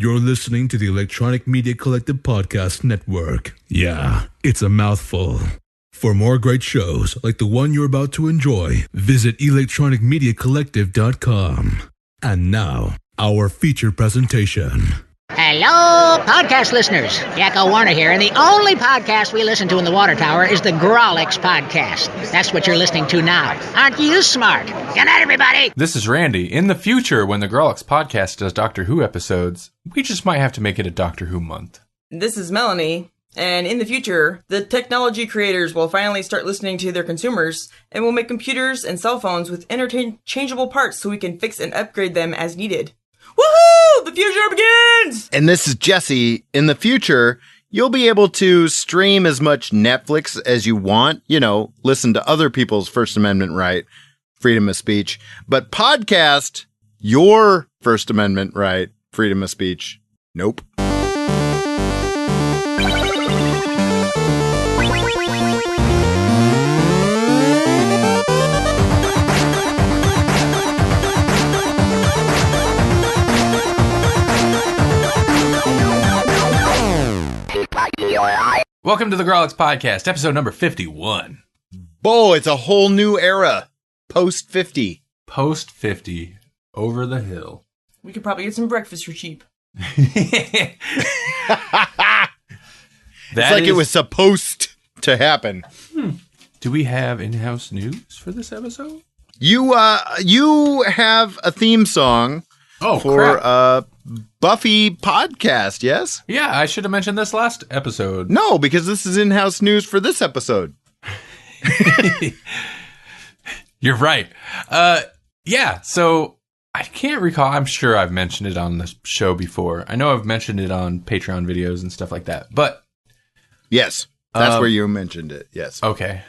You're listening to the Electronic Media Collective Podcast Network. Yeah, it's a mouthful. For more great shows like the one you're about to enjoy, visit electronicmediacollective.com. And now, our feature presentation. Hello, podcast listeners. Yakko Warner here, and the only podcast we listen to in the water tower is the Grawlix podcast. That's what you're listening to now. Aren't you smart? Good night, everybody. This is Randy. In the future, when the Grawlix podcast does Doctor Who episodes, we just might have to make it a Doctor Who month. This is Melanie, and in the future, the technology creators will finally start listening to their consumers, and will make computers and cell phones with interchangeable parts so we can fix and upgrade them as needed. Woohoo! The future begins! And this is Jesse. In the future, you'll be able to stream as much Netflix as you want. You know, listen to other people's First Amendment right, freedom of speech. But podcast your First Amendment right, freedom of speech. Nope. Welcome to the Grawlix podcast, episode number 51. Boy, it's a whole new era. Post 50. Post 50, over the hill. We could probably get some breakfast for cheap. It's like it was supposed to happen. Do we have in-house news for this episode? You have a theme song for crap. Buffy podcast, yes? Yeah, I should have mentioned this last episode. No, because this is in-house news for this episode. You're right. Yeah, so I can't recall. I'm sure I've mentioned it on the show before. I know I've mentioned it on Patreon videos and stuff like that, but... Yes, that's where you mentioned it, yes. Okay.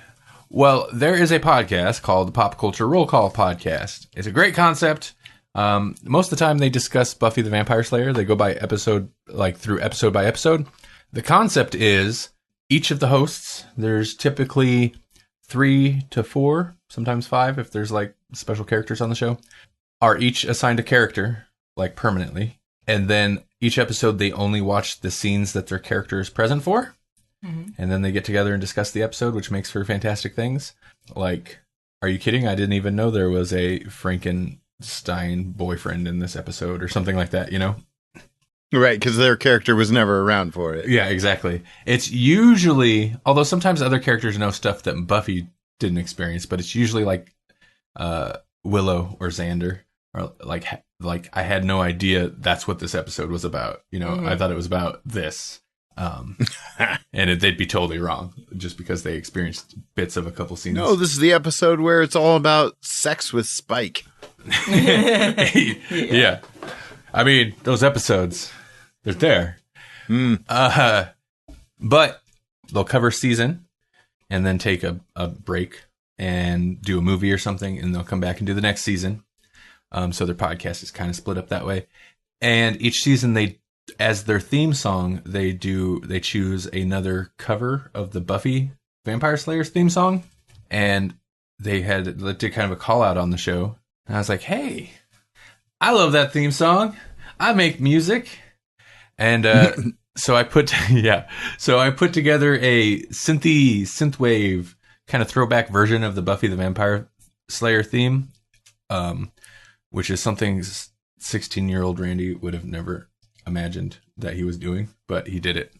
Well, there is a podcast called the Pop Culture Roll Call Podcast. It's a great concept. Most of the time they discuss Buffy the Vampire Slayer. They go by episode, like through episode by episode. The concept is each of the hosts, there's typically 3 to 4, sometimes 5 if there's like special characters on the show, are each assigned a character, like permanently. And then each episode they only watch the scenes that their character is present for. Mm-hmm. And then they get together and discuss the episode, which makes for fantastic things. Like, are you kidding? I didn't even know there was a Frankenstein boyfriend in this episode or something like that, you know? Right, because their character was never around for it. Yeah, exactly. It's usually, although sometimes other characters know stuff that Buffy didn't experience, but it's usually like Willow or Xander, or like I had no idea that's what this episode was about. You know, I thought it was about this. And they'd be totally wrong just because they experienced bits of a couple scenes. No, this is the episode where it's all about sex with Spike. Yeah. I mean, those episodes, they're there. But they'll cover season and then take a break and do a movie or something, and they'll come back and do the next season. So their podcast is kind of split up that way. And each season they, as their theme song, they choose another cover of the Buffy Vampire Slayer's theme song. And they did kind of a call out on the show. And I was like, hey, I love that theme song. I make music. And so I put together a synthwave kind of throwback version of the Buffy the Vampire Slayer theme, which is something 16-year-old Randy would have never imagined that he was doing, but he did it.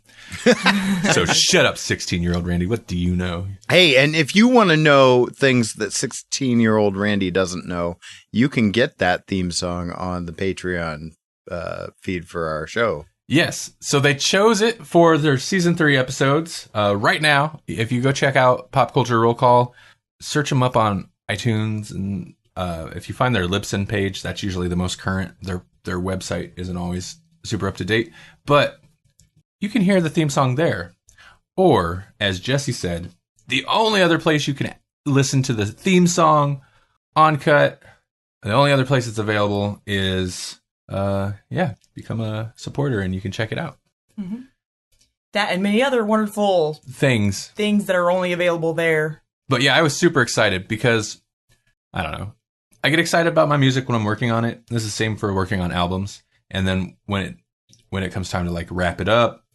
So shut up, 16-year-old Randy. What do you know? Hey, and if you want to know things that 16-year-old Randy doesn't know, you can get that theme song on the Patreon feed for our show. Yes. So they chose it for their season 3 episodes. Right now, if you go check out Pop Culture Roll Call, search them up on iTunes, and if you find their Libsyn page, that's usually the most current. Their website isn't always super up to date, but you can hear the theme song there. Or, as Jesse said, the only other place you can listen to the theme song uncut, the only other place it's available is, become a supporter and you can check it out. Mm-hmm. That and many other wonderful things that are only available there. But yeah, I was super excited because, I don't know, I get excited about my music when I'm working on it. This is the same for working on albums. And then when when it comes time to like wrap it up,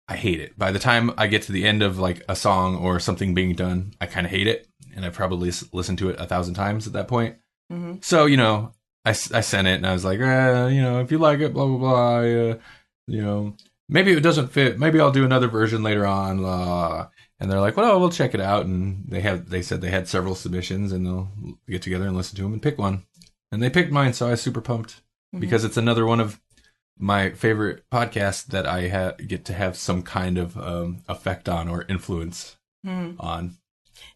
I hate it. By the time I get to the end of like a song or something being done, I kind of hate it. And I probably listened to it 1,000 times at that point. Mm-hmm. So, you know, I sent it and I was like, you know, if you like it, blah, blah, blah, you know, maybe it doesn't fit. Maybe I'll do another version later on. Blah. And they're like, well, we'll check it out. And they said they had several submissions and they'll get together and listen to them and pick one. And they picked mine. So I was super pumped because it's another one of my favorite podcasts that I get to have some kind of effect on or influence on.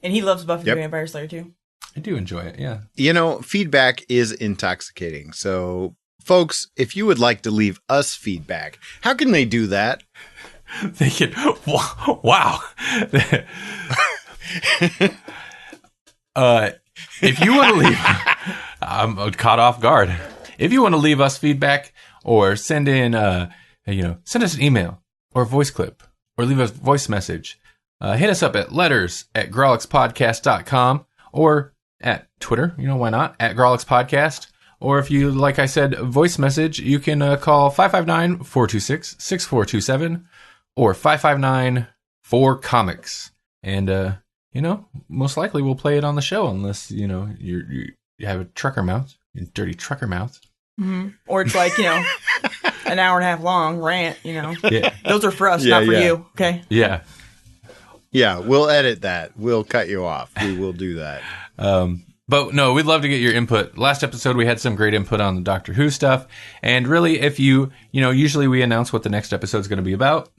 And he loves Buffy the Vampire Slayer too. I do enjoy it, yeah. You know, feedback is intoxicating. So, folks, if you would like to leave us feedback, how can they do that? They can. Wow. If you want to leave, I'm caught off guard. If you want to leave us feedback or send in, send us an email or a voice clip or leave us a voice message, hit us up at letters@grawlixpodcast.com or at Twitter, you know, why not, at Grawlix Podcast. Or if you, like I said, voice message, you can call 559-426-6427 or 559-4comics. And, you know, most likely we'll play it on the show unless, you know, you have a trucker mouth, your dirty trucker mouth. Mm-hmm. Or it's like, you know, an hour and a half long rant, you know. Yeah. Those are for us, not for you, okay? Yeah. Yeah, we'll edit that. We'll cut you off. We will do that. But no, we'd love to get your input. Last episode, we had some great input on the Doctor Who stuff. And really, if you know, usually we announce what the next episode is going to be about.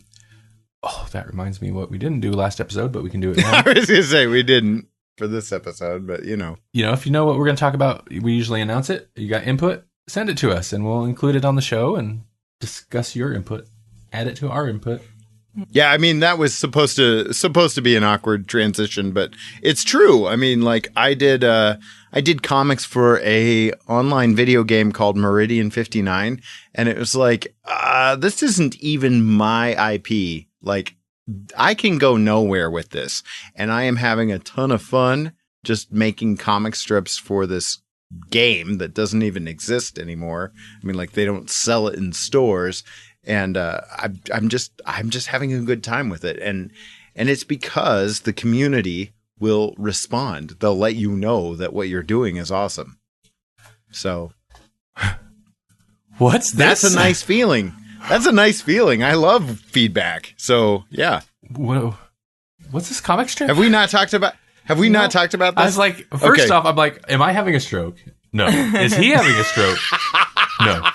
Oh, that reminds me what we didn't do last episode, but we can do it now. I was going to say we didn't for this episode, but you know. You know, if you know what we're going to talk about, we usually announce it. You got input, send it to us, and we'll include it on the show and discuss your input. Add it to our input. Yeah, I mean, that was supposed to be an awkward transition, but it's true. I mean, like I did comics for a online video game called Meridian 59, and it was like, this isn't even my IP. Like, I can go nowhere with this, and I am having a ton of fun just making comic strips for this game that doesn't even exist anymore. I mean, like, they don't sell it in stores. And I'm just having a good time with it, and it's because the community will respond. They'll let you know that what you're doing is awesome. So, what's this? That's a nice feeling. That's a nice feeling. I love feedback. So yeah. Whoa. What's this comic strip? Have we not talked about this? I was like, first off, I'm like, am I having a stroke? No. Is he having a stroke? No.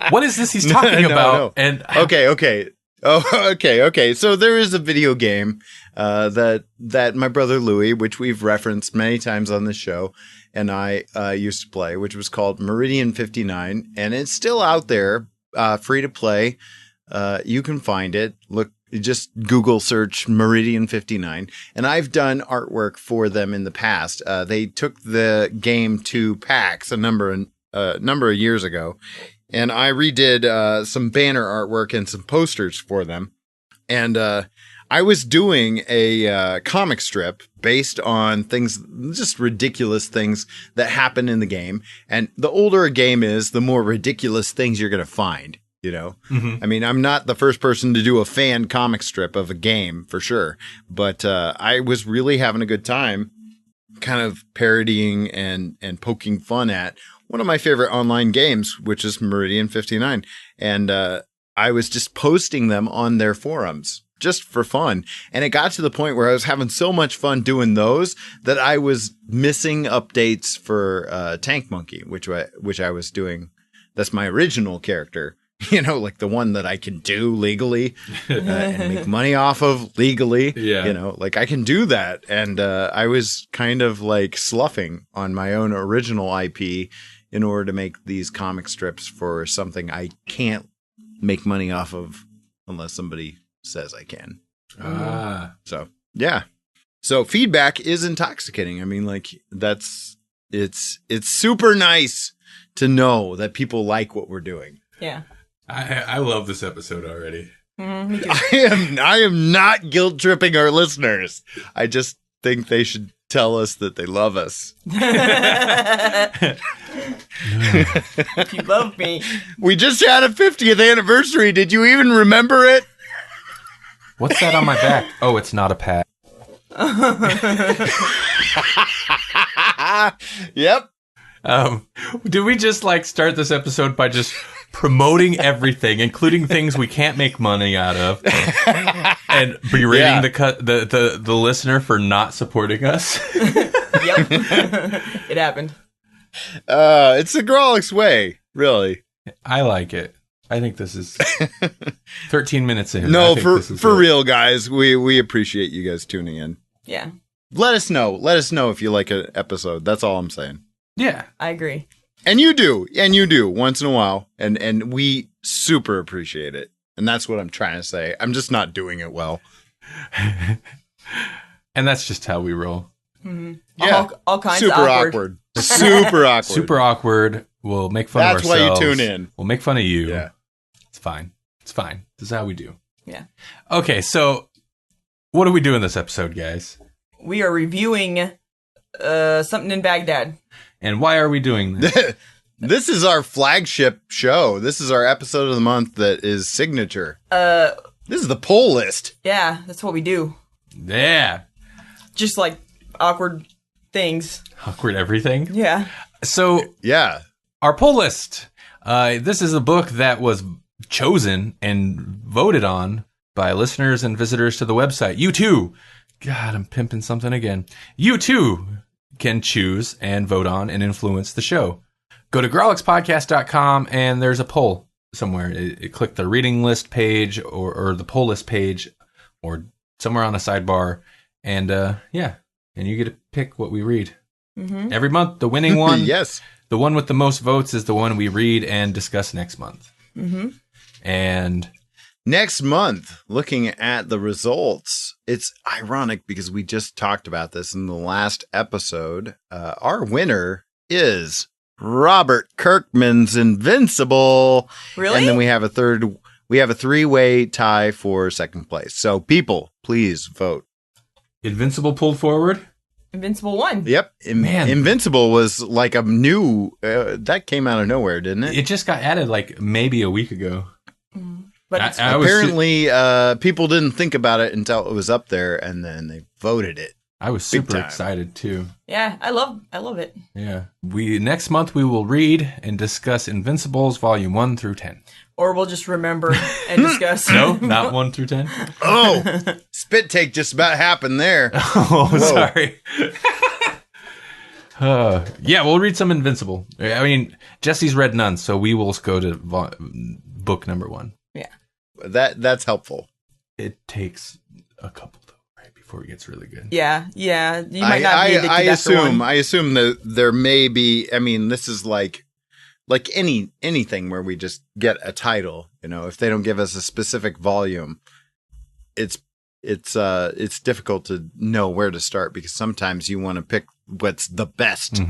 What is this he's talking about? No. And okay. Oh, okay. So there is a video game that my brother Louie, which we've referenced many times on the show, and I used to play, which was called Meridian 59, and it's still out there, free to play. You can find it. Look, just Google search Meridian 59, and I've done artwork for them in the past. They took the game to PAX a number of years ago. And I redid some banner artwork and some posters for them. And I was doing a comic strip based on things, just ridiculous things that happen in the game. And the older a game is, the more ridiculous things you're going to find, you know? Mm-hmm. I mean, I'm not the first person to do a fan comic strip of a game, for sure. But I was really having a good time kind of parodying and poking fun at one of my favorite online games, which is Meridian 59. And I was just posting them on their forums just for fun. And it got to the point where I was having so much fun doing those that I was missing updates for Tank Monkey, which I was doing. That's my original character, you know, like the one that I can do legally and make money off of legally. Yeah. You know, like I can do that. And I was kind of like sloughing on my own original IP in order to make these comic strips for something I can't make money off of unless somebody says I can. So, yeah. So feedback is intoxicating. I mean, like it's super nice to know that people like what we're doing. Yeah. I love this episode already. Me too. I am not guilt tripping our listeners. I just think they should tell us that they love us. If you love me. We just had a 50th anniversary. Did you even remember it? What's that on my back? Oh, it's not a pad. Yep. Do we just like start this episode by just promoting everything, including things we can't make money out of, and berating the listener for not supporting us? Yep. It happened. It's the Grawlix way, really. I like it. I think this is 13 minutes in. No, for real, guys. We appreciate you guys tuning in. Yeah. Let us know. Let us know if you like an episode. That's all I'm saying. Yeah. I agree. And you do once in a while. And we super appreciate it. And that's what I'm trying to say. I'm just not doing it well. And that's just how we roll. Mm-hmm. Yeah. All kinds super of awkward. Super awkward. Super awkward. We'll make fun of ourselves. That's why you tune in. We'll make fun of you. Yeah. It's fine. It's fine. This is how we do. Yeah. Okay, so what do we do in this episode, guys? We are reviewing something in Baghdad. And why are we doing this? This is our flagship show. This is our episode of the month that is signature. This is the poll list. Yeah, that's what we do. Yeah. Just like awkward things. Awkward everything. Yeah. So, yeah. Our poll list. This is a book that was chosen and voted on by listeners and visitors to the website. You too. God, I'm pimping something again. You too can choose and vote on and influence the show. Go to grawlixpodcast.com and there's a poll somewhere. Click the reading list page or the poll list page or somewhere on a sidebar. And and you get to pick what we read. Mm-hmm. Every month, the winning one. Yes. The one with the most votes is the one we read and discuss next month. Mm-hmm. And next month, looking at the results, it's ironic because we just talked about this in the last episode. Our winner is Robert Kirkman's Invincible. Really? And then we have a three-way tie for second place. So people, please vote. Invincible pulled forward. Invincible won. Yep. Man. Invincible was like a new, that came out of nowhere, didn't it? It just got added like maybe a week ago. But apparently, people didn't think about it until it was up there, and then they voted it. I was super excited too. Yeah, I love it. Yeah. Next month we will read and discuss Invincibles volume 1 through 10. Or we'll just remember and discuss. No, not 1 through 10. Oh, spit take just about happened there. Oh, whoa. Sorry. Yeah, we'll read some Invincible. I mean, Jesse's read none, so we will go to book number 1. Yeah. That's helpful. It takes a couple though, right, before it gets really good. Yeah. You might not be addicted after one. I assume that there may be. I mean, this is like anything where we just get a title. You know, if they don't give us a specific volume, it's difficult to know where to start because sometimes you want to pick what's the best,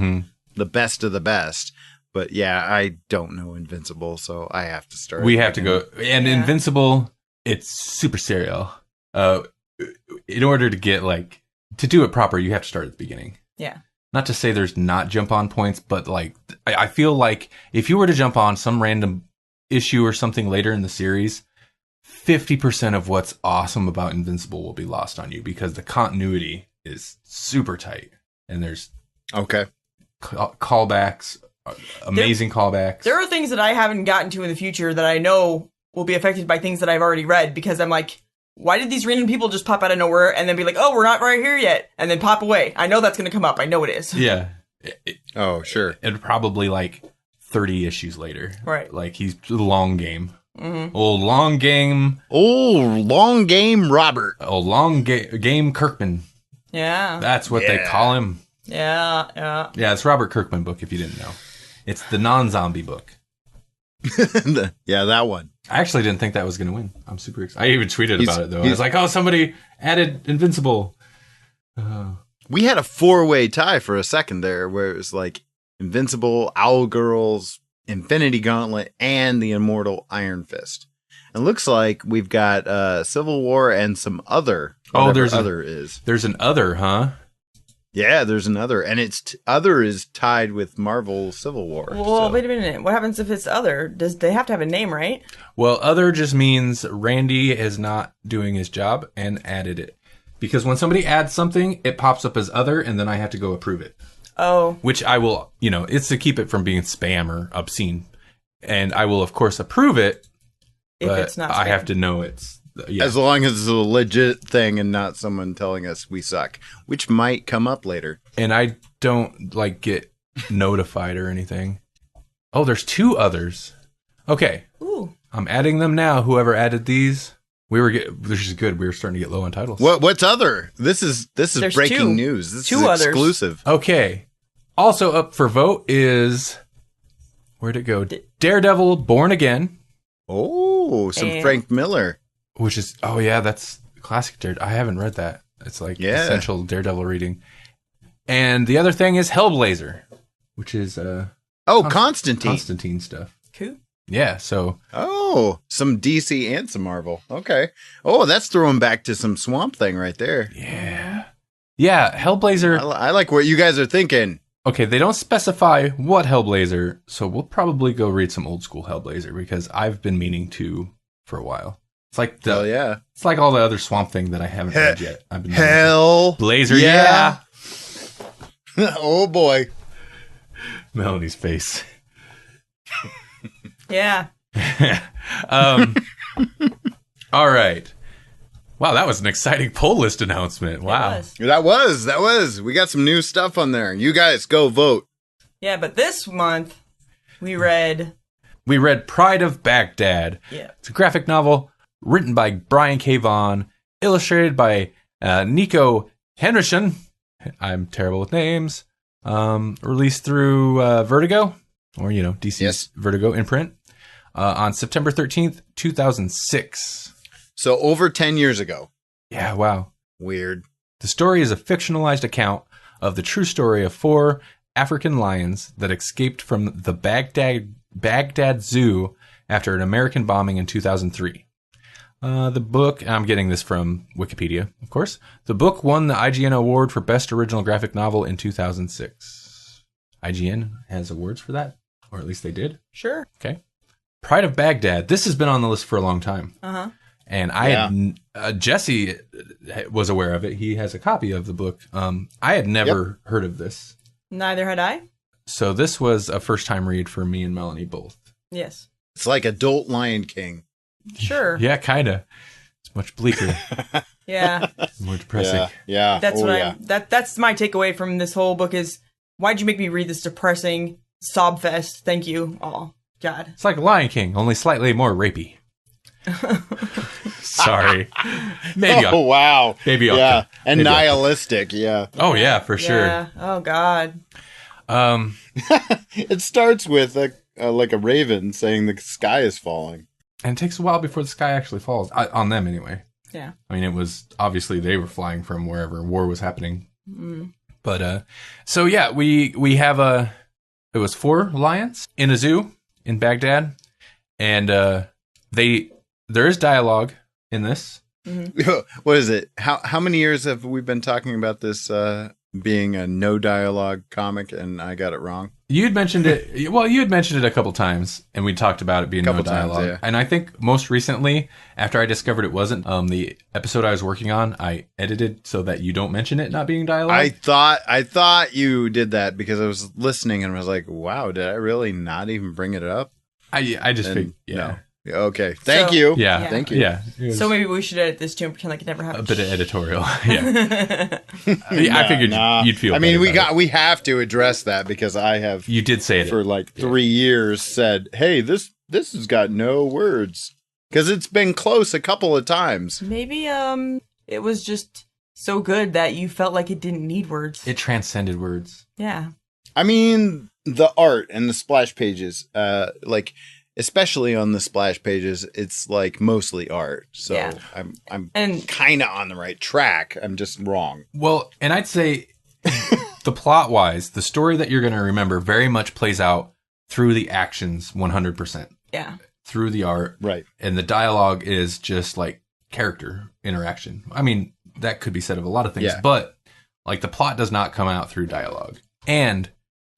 the best of the best. But yeah, I don't know Invincible, so I have to start. We have to go. And Invincible, it's super serial. In order to get to do it proper, you have to start at the beginning. Yeah. Not to say there's not jump on points, but I feel like if you were to jump on some random issue or something later in the series, 50% of what's awesome about Invincible will be lost on you because the continuity is super tight. And there's callbacks, amazing callbacks. There are things that I haven't gotten to in the future that I know will be affected by things that I've already read because I'm like, why did these random people just pop out of nowhere and then be like, oh, we're not right here yet, and then pop away? I know that's going to come up. I know it is. Yeah. Oh, sure. And probably 30 issues later. Right. He's the long game. Mm-hmm. Old long game. Old long game Robert. Old long game Kirkman. Yeah. That's what they call him. Yeah. Yeah, it's Robert Kirkman book, if you didn't know. It's the non-zombie book. Yeah, that one. I actually didn't think that was going to win. I'm super excited. I even tweeted about it, though. I was like, oh, somebody added Invincible. We had a 4-way tie for a second there where it was Invincible, Owl Girls, Infinity Gauntlet, and the Immortal Iron Fist. And it looks like we've got Civil War and some other. Oh, there's other is. There's an other, huh? Yeah, there's another, and it's other is tied with Marvel Civil War. Well, wait a minute. What happens if it's other? Does they have to have a name, right? Well, other just means Randy is not doing his job and added it. Because when somebody adds something, it pops up as other, and then I have to go approve it. Oh. Which I will, it's to keep it from being spam or obscene. And I will, of course, approve it, If but it's not spam. I have to know it's... Yeah. As long as it's a legit thing and not someone telling us we suck, which might come up later. And I don't, get notified or anything. Oh, there's 2 others. Okay. Ooh. I'm adding them now. Whoever added these... This is good. We were starting to get low on titles. What's other? This is There's breaking 2. news. This 2 is others. exclusive. Okay. Also up for vote is... Where'd it go? Daredevil Born Again. Oh, some And- Frank Miller. Which is... Oh, yeah, that's classic Daredevil. I haven't read that. It's essential Daredevil reading. And the other thing is Hellblazer, which is... Constantine. Constantine stuff. Cool. Yeah, so... Oh, some DC and some Marvel. Okay. Oh, that's throwing back to some Swamp Thing right there. Yeah. Yeah, Hellblazer... I like what you guys are thinking. Okay, they don't specify what Hellblazer, so we'll probably go read some old school Hellblazer because I've been meaning to for a while. It's like Hell yeah. It's like all the other Swamp Thing that I haven't read yet. I've been Hellblazer, yeah. Oh boy. Melanie's face. Yeah. All right. Wow, that was an exciting poll list announcement. Wow. That was. We got some new stuff on there. You guys go vote. Yeah, but this month we read Pride of Baghdad. Yeah. It's a graphic novel written by Brian K. Vaughan, illustrated by Nico Henriksen. I'm terrible with names. Released through Vertigo, or DC's Vertigo imprint, on September 13th, 2006. So over 10 years ago. Yeah, wow. Weird. The story is a fictionalized account of the true story of 4 African lions that escaped from the Baghdad Zoo after an American bombing in 2003. The book, I'm getting this from Wikipedia, of course. The book won the IGN Award for Best Original Graphic Novel in 2006. IGN has awards for that, or at least they did. Sure. Okay. Pride of Baghdad. This has been on the list for a long time. Uh-huh. And Jesse was aware of it. He has a copy of the book. I had never heard of this. Neither had I. So this was a first-time read for me and Melanie both. Yes. It's like adult Lion King. Sure. Yeah, kind of. It's much bleaker. Yeah. More depressing. Yeah. That's that's my takeaway from this whole book is, why'd you make me read this depressing sob fest? Thank you. Oh, God. It's like Lion King, only slightly more rapey. Sorry. Maybe. Wow. Maybe. Yeah. And maybe nihilistic. Yeah. Oh, yeah, for sure. Yeah. Oh, God. It starts with like a raven saying the sky is falling. And it takes a while before the sky actually falls. On them, anyway. Yeah. I mean, it was obviously they were flying from wherever war was happening. Mm. But, so yeah, we have it was 4 lions in a zoo in Baghdad. And, there is dialogue in this. Mm-hmm. What is it? How many years have we been talking about this being a no dialogue comic, and I got it wrong? You'd mentioned it. Well, you had mentioned it a couple times, and we talked about it being no dialogue. Yeah. And I think most recently, after I discovered it wasn't, the episode I was working on, I edited so that you don't mention it not being dialogue. I thought you did that because I was listening and I was like, wow, did I really not even bring it up? I just figured, yeah. No. Okay. Thank you. Yeah. Thank you. Yeah. So maybe we should edit this too and pretend like it never A happened. bit of editorial. Yeah. I figured you'd feel I mean, better we have to address that because I have You did say it. for like 3 years said, hey, this has got no words. Because it's been close a couple of times. Maybe it was just so good that you felt like it didn't need words. It transcended words. Yeah. I mean, the art and the splash pages, especially on the splash pages, it's like mostly art. So Yeah. I'm And kind of on the right track. I'm just wrong. Well, and I'd say the plot-wise, the story that you're going to remember very much plays out through the actions 100%. yeah. Through the art. Right. And the dialogue is just like character interaction. I mean, that could be said of a lot of things, Yeah. but Like, the plot does not come out through dialogue. And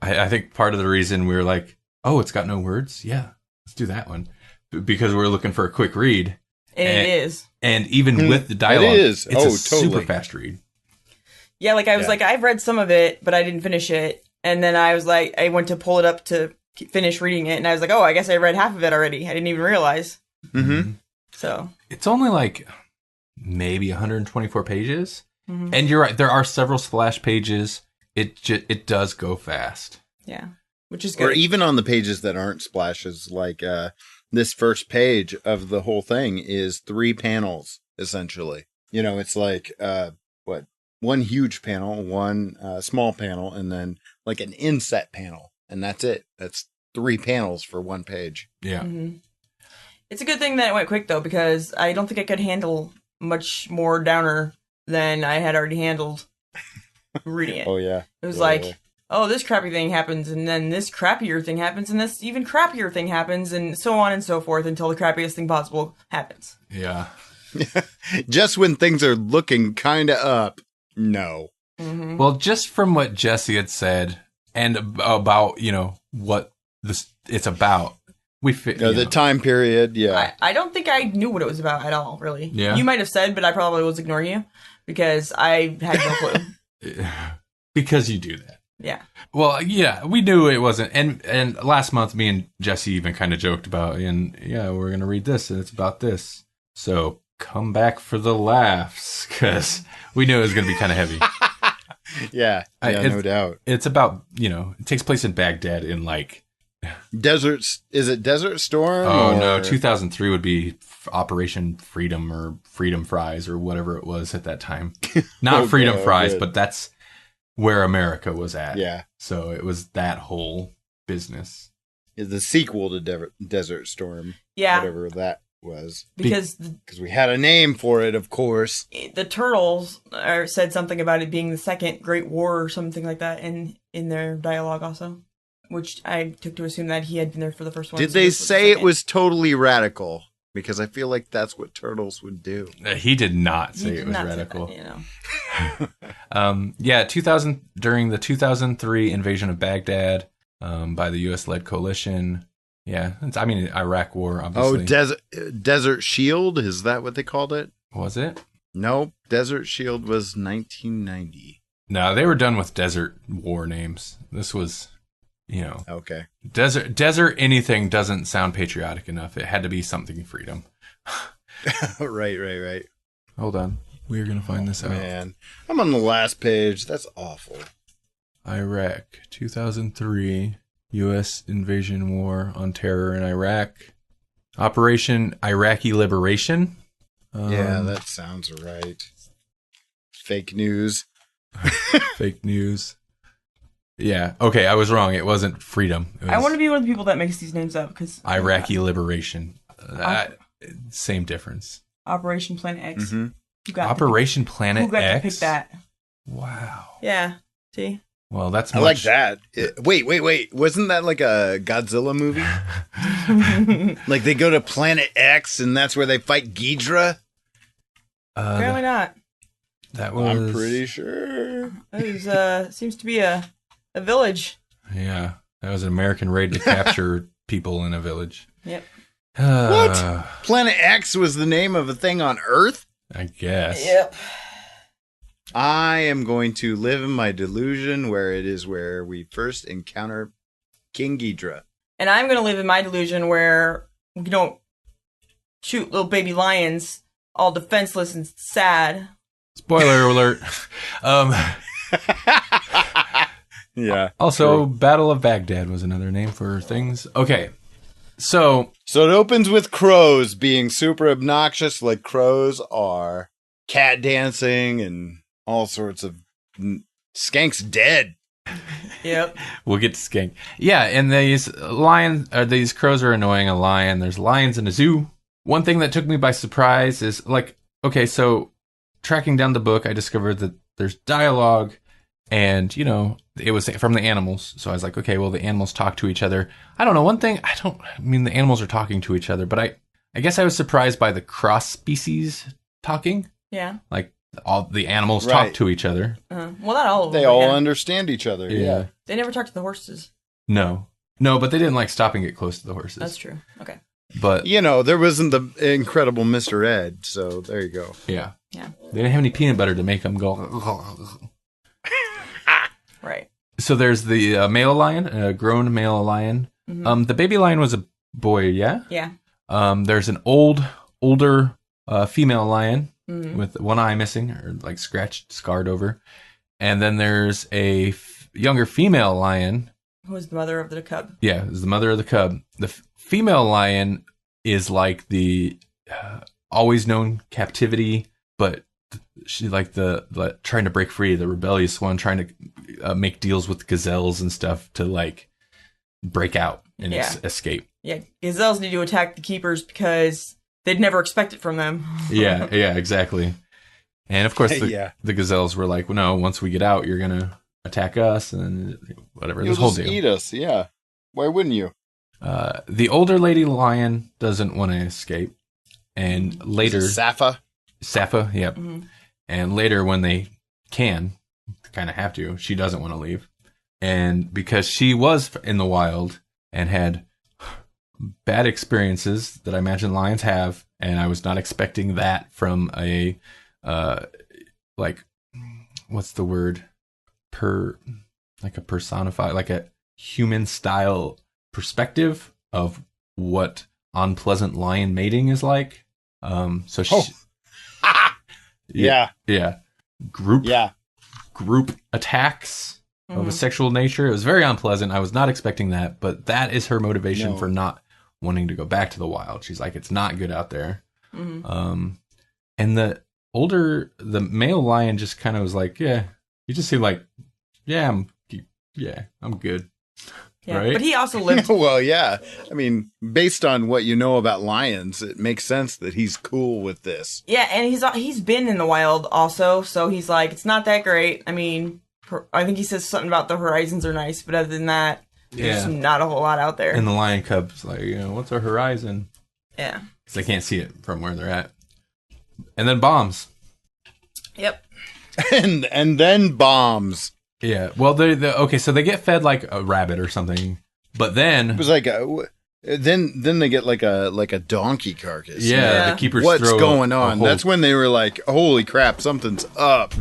I think part of the reason we were like, oh, it's got no words? Yeah, let's do that one. Because we're looking for a quick read. And it is. And even with the dialogue, it's a totally. super fast read. Yeah, like I was like, I've read some of it, but I didn't finish it. And then I was like, I went to pull it up to finish reading it. And I was like, oh, I guess I read half of it already. I didn't even realize. Mm-hmm. So it's only like maybe 124 pages. Mm-hmm. And you're right. There are several splash pages. It does go fast. Yeah, which is good. Or even on the pages that aren't splashes, like this first page of the whole thing is 3 panels, essentially. You know, it's like, one huge panel, one small panel, and then like an inset panel. And that's it. That's 3 panels for 1 page. Yeah. Mm-hmm. It's a good thing that it went quick, though, because I don't think I could handle much more downer than I had already handled reading it. Oh, yeah. It was oh, this crappy thing happens, and then this crappier thing happens, and this even crappier thing happens, and so on and so forth until the crappiest thing possible happens. Yeah. Just when things are looking kind of up, no. Mm-hmm. Well, just from what Jesse had said and about, what it's about, the time period, yeah. I don't think I knew what it was about at all, really. Yeah. You might have said, but I probably was ignoring you because I had no clue. Because you do that. Yeah. Well, yeah, we knew it wasn't. And last month, me and Jesse even kind of joked about, we're going to read this, and it's about this. So come back for the laughs, because we knew it was going to be kind of heavy. Yeah, no doubt. It's about, it takes place in Baghdad in like... Deserts. Is it Desert Storm? Oh, no. 2003 would be Operation Freedom or Freedom Fries or whatever it was at that time. Not Freedom Fries, but that's where America was at. Yeah. So it was that whole business. Is the sequel to Desert Storm. Yeah. Whatever that was. Because we had a name for it, of course. The Turtles said something about it being the second Great War or something like that in their dialogue also. Which I took to assume that he had been there for the first one. Did they say it was totally radical? Because I feel like that's what Turtles would do. He did not say it was radical. That, 2000 during the 2003 invasion of Baghdad by the U.S.-led coalition. Yeah, Iraq War, obviously. Oh, Desert Shield? Is that what they called it? Was it? Nope. Desert Shield was 1990. No, they were done with Desert War names. This was... Okay. Desert anything doesn't sound patriotic enough. It had to be something freedom. Right. Hold on. We're going to find this out. Man, I'm on the last page. That's awful. Iraq, 2003, U.S. invasion war on terror in Iraq. Operation Iraqi Liberation. Yeah, that sounds right. Fake news. Fake news. Yeah. Okay, I was wrong. It wasn't freedom. I want to be one of the people that makes these names up because Iraqi Liberation. Same difference. Operation Planet X. Mm-hmm. Operation Planet X. Who got to pick that? Wow. Yeah. See. Well, that's. I like that. Wait. Wasn't that like a Godzilla movie? Like they go to Planet X and that's where they fight Ghidra? Apparently not. That was. I'm pretty sure. That is, seems to be a village. Yeah, that was an American raid to capture people in a village. Yep. What? Planet X was the name of a thing on Earth? I guess. Yep. I am going to live in my delusion where it is where we first encounter King Ghidra. And I'm going to live in my delusion where we don't shoot little baby lions all defenseless and sad. Spoiler alert. Yeah. Also, true. Battle of Baghdad was another name for things. Okay. So it opens with crows being super obnoxious like crows are. Cat dancing and all sorts of Skank's dead. Yep. We'll get to Skank. Yeah, and these crows are annoying a lion. There's lions in a zoo. One thing that took me by surprise is so tracking down the book, I discovered that there's dialogue and, it was from the animals. So I was like, okay, well, the animals talk to each other. I don't know. One thing, the animals are talking to each other, but I guess I was surprised by the cross species talking. Yeah. Like all the animals Right. talk to each other. Well, not all of them. They but all yeah. understand each other. Yeah. They never talk to the horses. No, but they didn't like stop and get close to the horses. That's true. Okay. But You know, there wasn't the incredible Mr. Ed, so there you go. yeah, Yeah. they didn't have any peanut butter to make them go. Right. So there's the male lion, a grown male lion. The baby lion was a boy. Yeah. Yeah. There's an older female lion with one eye missing or like scratched, scarred over. And then there's a younger female lion. Who was the mother of the cub? Yeah, is the mother of the cub. The female lion is like the always known captivity, but she like the trying to break free, the rebellious one, trying to make deals with gazelles and stuff to like break out and escape. Yeah. Gazelles need to attack the keepers because they'd never expect it from them. Yeah, exactly. And of course, Yeah. the gazelles were like, well, no, once we get out, you're gonna attack us and whatever. You'll This whole just deal. eat us, yeah. Why wouldn't you? The older lady lion doesn't want to escape, and later Safa? Safa, yep. And later, when they kind of have to, she doesn't want to leave, and because she was in the wild and had bad experiences that I imagine lions have, and I was not expecting that from a like, what's the word? Like a personified, like a human style perspective of what unpleasant lion mating is like. So she, Yeah. Group attacks of a sexual nature. It was very unpleasant. I was not expecting that, but that is her motivation for not wanting to go back to the wild. She's like, it's not good out there. And the male lion just kind of was like, yeah, he just seemed like, I'm good. Yeah. Right? But he also lived. Well, yeah. I mean, based on what you know about lions, it makes sense that he's cool with this. Yeah, and he's been in the wild also, so he's like, it's not that great. I mean, I think he says something about the horizons are nice, but other than that, there's not a whole lot out there. And the lion cub's like, what's our horizon? Yeah. Because they can't see it from where they're at. And then bombs. Yep. And then bombs. Yeah. Well, okay, so they get fed like a rabbit or something, but then It was like then they get like a donkey carcass. the keepers What's throw going a on? whole- That's when they were like, holy crap, something's up.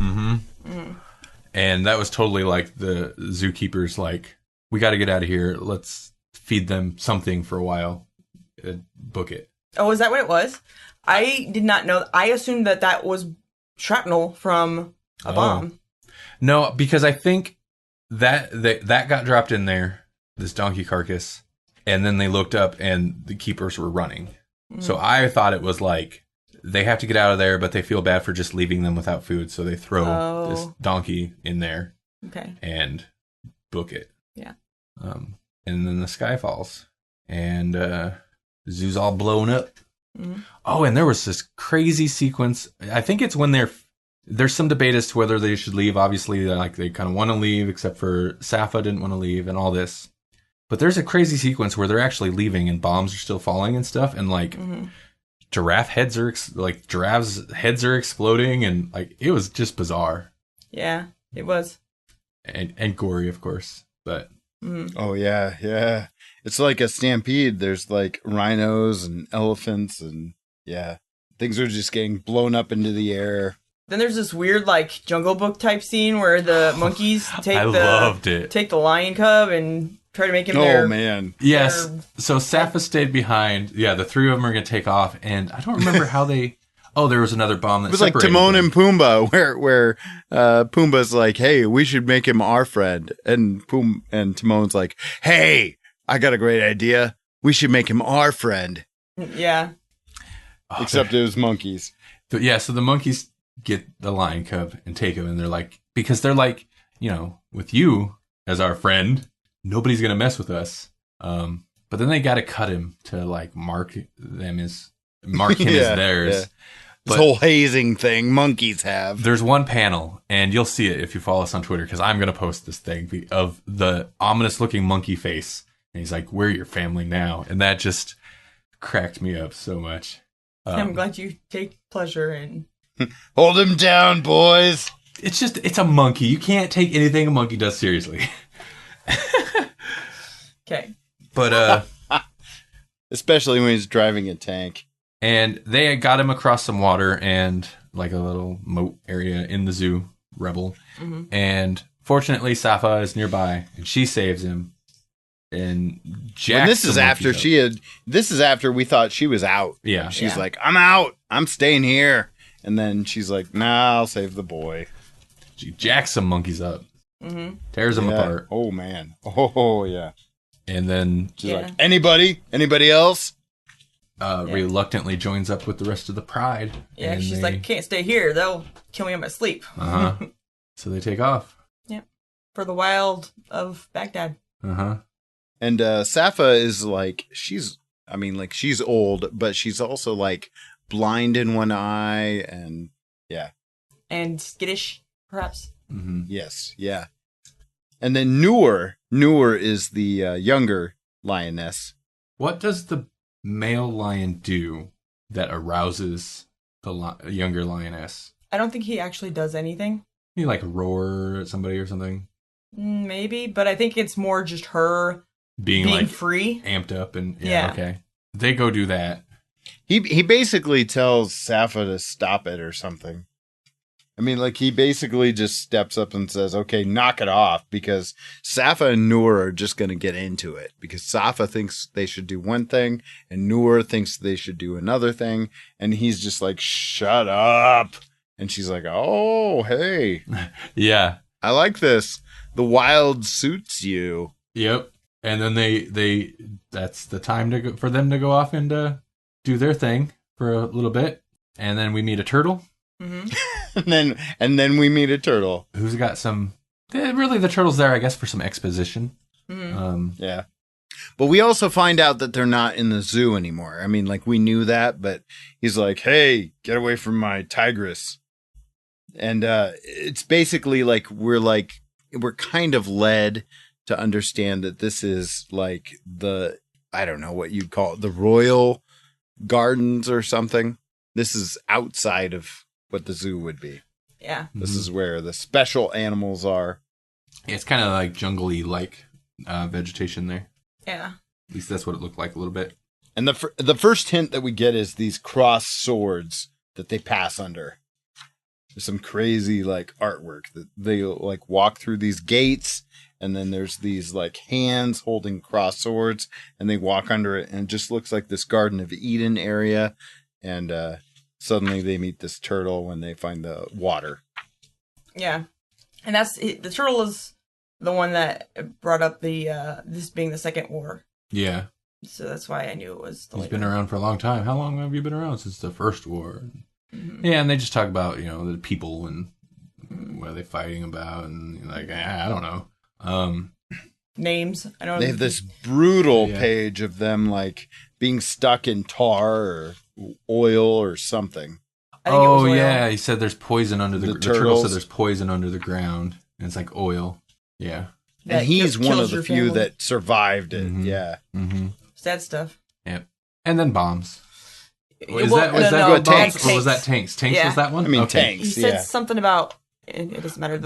And that was totally like the zookeepers like, we got to get out of here. Let's feed them something for a while. Book it. Oh, is that what it was? I did not know. I assumed that was shrapnel from a bomb. No, because I think that got dropped in there, this donkey carcass, and then they looked up and the keepers were running. So I thought it was like they have to get out of there, but they feel bad for just leaving them without food, so they throw this donkey in there and book it. Yeah. And then the sky falls, and the zoo's all blown up. Oh, and there was this crazy sequence. I think it's when there's some debate as to whether they should leave. Obviously, they kind of want to leave, except for Safa didn't want to leave and all this. But there's a crazy sequence where they're actually leaving and bombs are still falling and stuff. And like giraffes' heads are exploding. And like, it was just bizarre. Yeah, it was. And gory, of course. But Oh, yeah. It's like a stampede. There's like rhinos and elephants and things are just getting blown up into the air. Then there's this weird like Jungle Book type scene where the monkeys loved it. Take the lion cub and try to make him Oh, man. Yes. So Safa stayed behind. Yeah, the three of them are going to take off. And I don't remember how they... Oh, there was another bomb that It was like Timon and Pumbaa, where Pumbaa's like, hey, we should make him our friend. And Timon's like, hey, I got a great idea. We should make him our friend. Yeah. Except it was monkeys. But yeah, so the monkeys get the lion cub and take him, and they're like, because they're like, with you as our friend, nobody's gonna mess with us. But then they got to cut him to like mark him as theirs. Yeah. This whole hazing thing monkeys have. There's one panel, and you'll see it if you follow us on Twitter, because I'm gonna post this thing of the ominous looking monkey face, and he's like, "We're your family now," and that just cracked me up so much. I'm glad you take pleasure in Hold him down, boys. It's a monkey. You can't take anything a monkey does seriously. Okay. But, Especially when he's driving a tank. and they got him across some water and like a little moat area in the zoo, Rebel. Mm-hmm. And fortunately, Safa is nearby and she saves him. And Jack. And this is after this is after we thought she was out. Yeah. She's like, I'm out. I'm staying here. And then she's like, nah, I'll save the boy. She jacks some monkeys up. Mm-hmm. Tears them apart. Oh, man. Oh, yeah. And then She's like, anybody else? reluctantly joins up with the rest of the pride. Yeah, and she's like, I can't stay here. They'll kill me in my sleep. Uh-huh. So they take off. Yep. For the wild of Baghdad. Uh-huh. And Safa is like, she's old, but she's also like blind in one eye. And yeah. And skittish, perhaps. Mm-hmm. Yes. Yeah. And then Noor is the younger lioness. What does the male lion do that arouses the younger lioness? I don't think he actually does anything. You like roar at somebody or something? Maybe, but I think it's more just her Being like free. amped up and Yeah. Okay. They go do that. He basically tells Safa to stop it or something. I mean, like, he basically just steps up and says, okay, knock it off, because Safa and Noor are just going to get into it, because Safa thinks they should do one thing and Noor thinks they should do another thing. And he's just like, shut up. And she's like, oh, hey, Yeah. I like this. The wild suits you. Yep. And then they that's the time to go, for them to go off and do their thing for a little bit. And then we meet a turtle. Mm-hmm. and then we meet a turtle. Who's got some... Really, the turtle's there, I guess, for some exposition. Mm-hmm. Yeah. But we also find out that they're not in the zoo anymore. I mean, like, we knew that, but he's like, hey, get away from my tigress. And it's basically like we're kind of led to understand that this is like I don't know what you'd call it, the royal gardens or something. This is outside of what the zoo would be. Yeah. This is where the special animals are. It's kind of like jungly like vegetation there. Yeah. At least that's what it looked like a little bit. And the first hint that we get is these cross swords that they pass under. There's some crazy like artwork that they like walk through these gates, and then there's these like hands holding cross swords, and they walk under it, and it just looks like this Garden of Eden area. And suddenly they meet this turtle when they find the water. Yeah. And the turtle is the one that brought up the this being the second war. Yeah. So that's why I knew it was the He's later. been around for a long time. How long have you been around? Since the first war. Mm-hmm. Yeah, and they just talk about, the people and what are they fighting about, and like, I don't know. Names. I know They have this brutal Yeah. page of them like being stuck in tar or oil or something. I think it was oil. Yeah, he said there's poison under the turtle turtles. said there's poison under the ground, and it's like oil. Yeah. And That he's one kills of the your few family. that survived it. Mhm. Yeah. Mm-hmm. Sad stuff. Yep. And then bombs. Was Well, that tanks? Or was that tanks? Tanks Yeah. was that one? I mean, Okay. tanks. He said Yeah. something about it doesn't matter.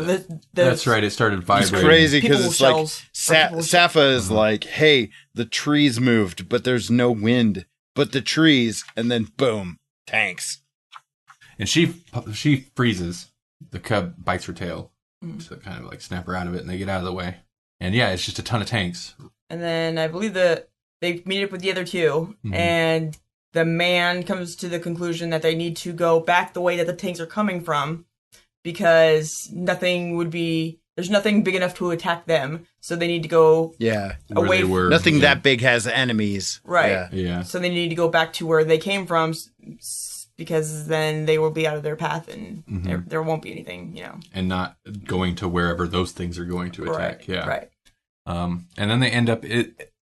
That's right. It started It's vibrating. crazy because People it's like shells. People Safa is like, hey, the trees moved, but there's no wind. But the trees, and then boom, tanks. And she freezes. The cub bites her tail to kind of like snap her out of it, and they get out of the way. And yeah, it's just a ton of tanks. And then I believe that they meet up with the other two, and the man comes to the conclusion that they need to go back the way that the tanks are coming from, because there's nothing big enough to attack them, so they need to go Yeah. Where away. they were. Nothing yeah. that big has enemies. Right. Yeah. Yeah. So they need to go back to where they came from, because then they will be out of their path, and there won't be anything, And not going to wherever those things are going to attack. Right. Yeah. Right. And then they end up.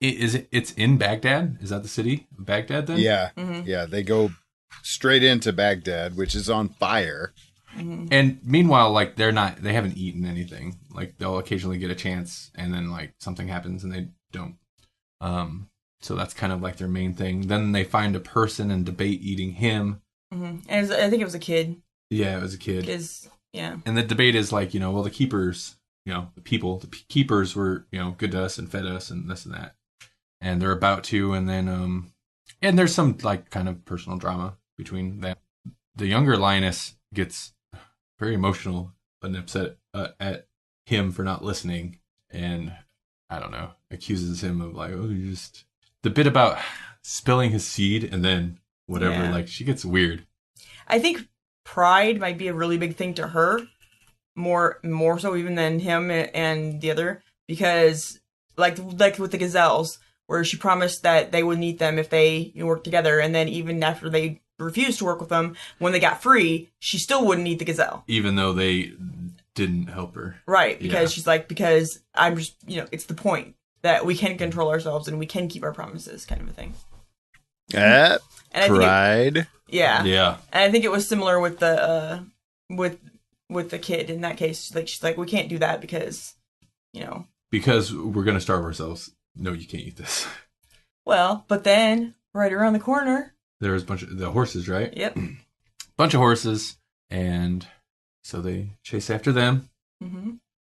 It's in Baghdad. Is that the city of Baghdad then? Yeah. Mm-hmm. Yeah. They go straight into Baghdad, which is on fire. And meanwhile, like they haven't eaten anything. Like they'll occasionally get a chance, and then like something happens and they don't. So that's kind of like their main thing. Then they find a person and debate eating him. And I think it was a kid. Yeah, it was a kid. Yeah. And the debate is like, well, the keepers, the keepers were, good to us and fed us and this and that. And they're about to, and then, and there's some like kind of personal drama between them. The younger lioness gets very emotional and upset at him for not listening. And I don't know, accuses him of like, oh, you just, the bit about spilling his seed and then whatever, like she gets weird. I think pride might be a really big thing to her, more so even than him and the other, because like with the gazelles, where she promised that they wouldn't eat them if they worked together, and then even after they refused to work with them, when they got free, she still wouldn't eat the gazelle, even though they didn't help her. Right, because she's like, because I'm just, it's the point that we can control ourselves and we can keep our promises, kind of a thing. Pride. Yeah. And I think it was similar with the with the kid in that case. Like she's like, we can't do that because, because we're gonna starve ourselves. No, you can't eat this. Well, but then right around the corner, there was a bunch of the horses, right? Yep. Bunch of horses, and so they chase after them. Mm-hmm.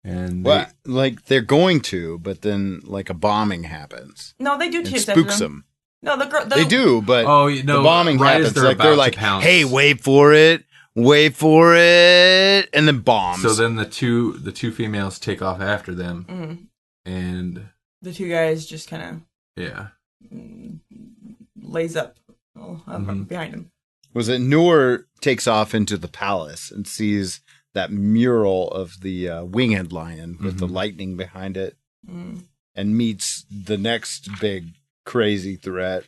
And like they're going to, but then like a bombing happens. No, they do chase after them. Spooks them. No, they do, but the bombing happens. They're like, hey, wait for it, and then bombs. So then the two females take off after them, and the two guys just kind of lays up behind him. Was it Noor takes off into the palace and sees that mural of the winged lion with the lightning behind it, and meets the next big crazy threat.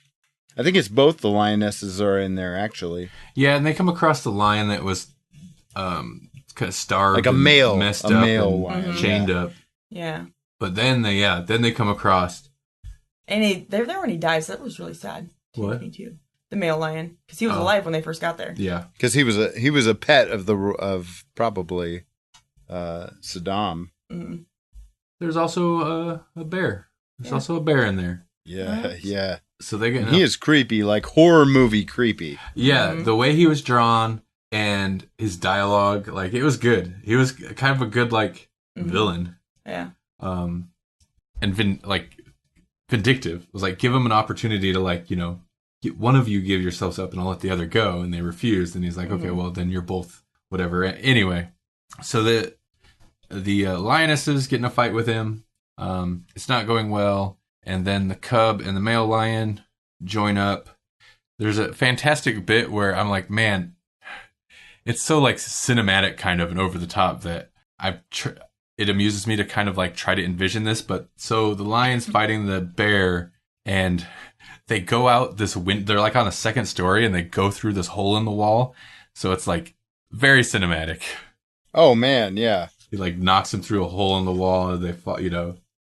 I think it's both the lionesses are in there, actually. Yeah, and they come across the lion that was kind of starved, like a male, messed a up, male and lion, chained up. Yeah. But then they come across, and they're there when he dies. That was really sad. What? Me too. The male lion, because he was alive when they first got there. Yeah, because he was a pet of probably Saddam. Mm-hmm. There's also a bear. There's also a bear in there. Yeah. So they get. He is creepy, like horror movie creepy. Yeah, the way he was drawn and his dialogue, like it was good. He was kind of a good villain. Yeah. And vindictive. It was like, give him an opportunity to one of you give yourselves up and I'll let the other go, and they refused, and he's like, okay, well then you're both whatever. Anyway, so the lionesses get in a fight with him. It's not going well, and then the cub and the male lion join up. There's a fantastic bit where I'm like, man, it's so cinematic kind of and over the top that it amuses me to kind of try to envision this. But so the lion's fighting the bear, and they go out this they're on a second story, and they go through this hole in the wall. So it's very cinematic. Oh man, yeah. He knocks him through a hole in the wall, and they fought,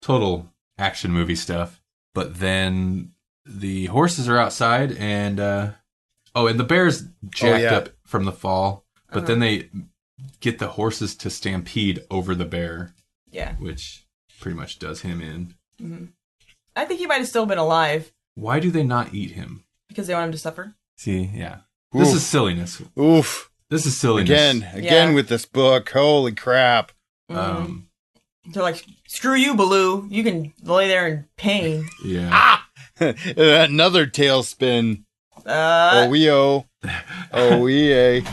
total action movie stuff. But then the horses are outside, and and the bear's jacked up from the fall. But then they get the horses to stampede over the bear. Yeah. Which pretty much does him in. Mm-hmm. I think he might have still been alive. Why do they not eat him? Because they want him to suffer. See, yeah. This is silliness. Oof. This is silliness. Again with this book. Holy crap. Mm-hmm. They're like, screw you, Baloo. You can lay there in pain. Yeah. Another tailspin. Oh-wee-oh. Oh-wee-ay.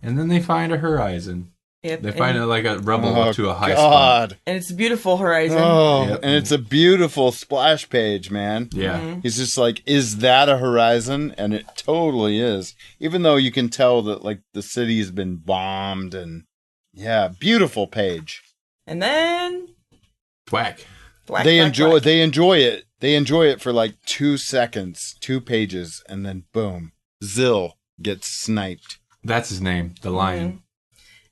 And then they find a horizon. Yep. They find a rubble up to a high spot. And it's a beautiful horizon. Oh, and it's a beautiful splash page, man. Yeah. Mm-hmm. He's just like, is that a horizon? And it totally is. Even though you can tell that the city's been bombed, and beautiful page. And then Thwack. They enjoy it. They enjoy it for 2 seconds, 2 pages, and then boom, Zill gets sniped. That's his name, the lion. Mm-hmm.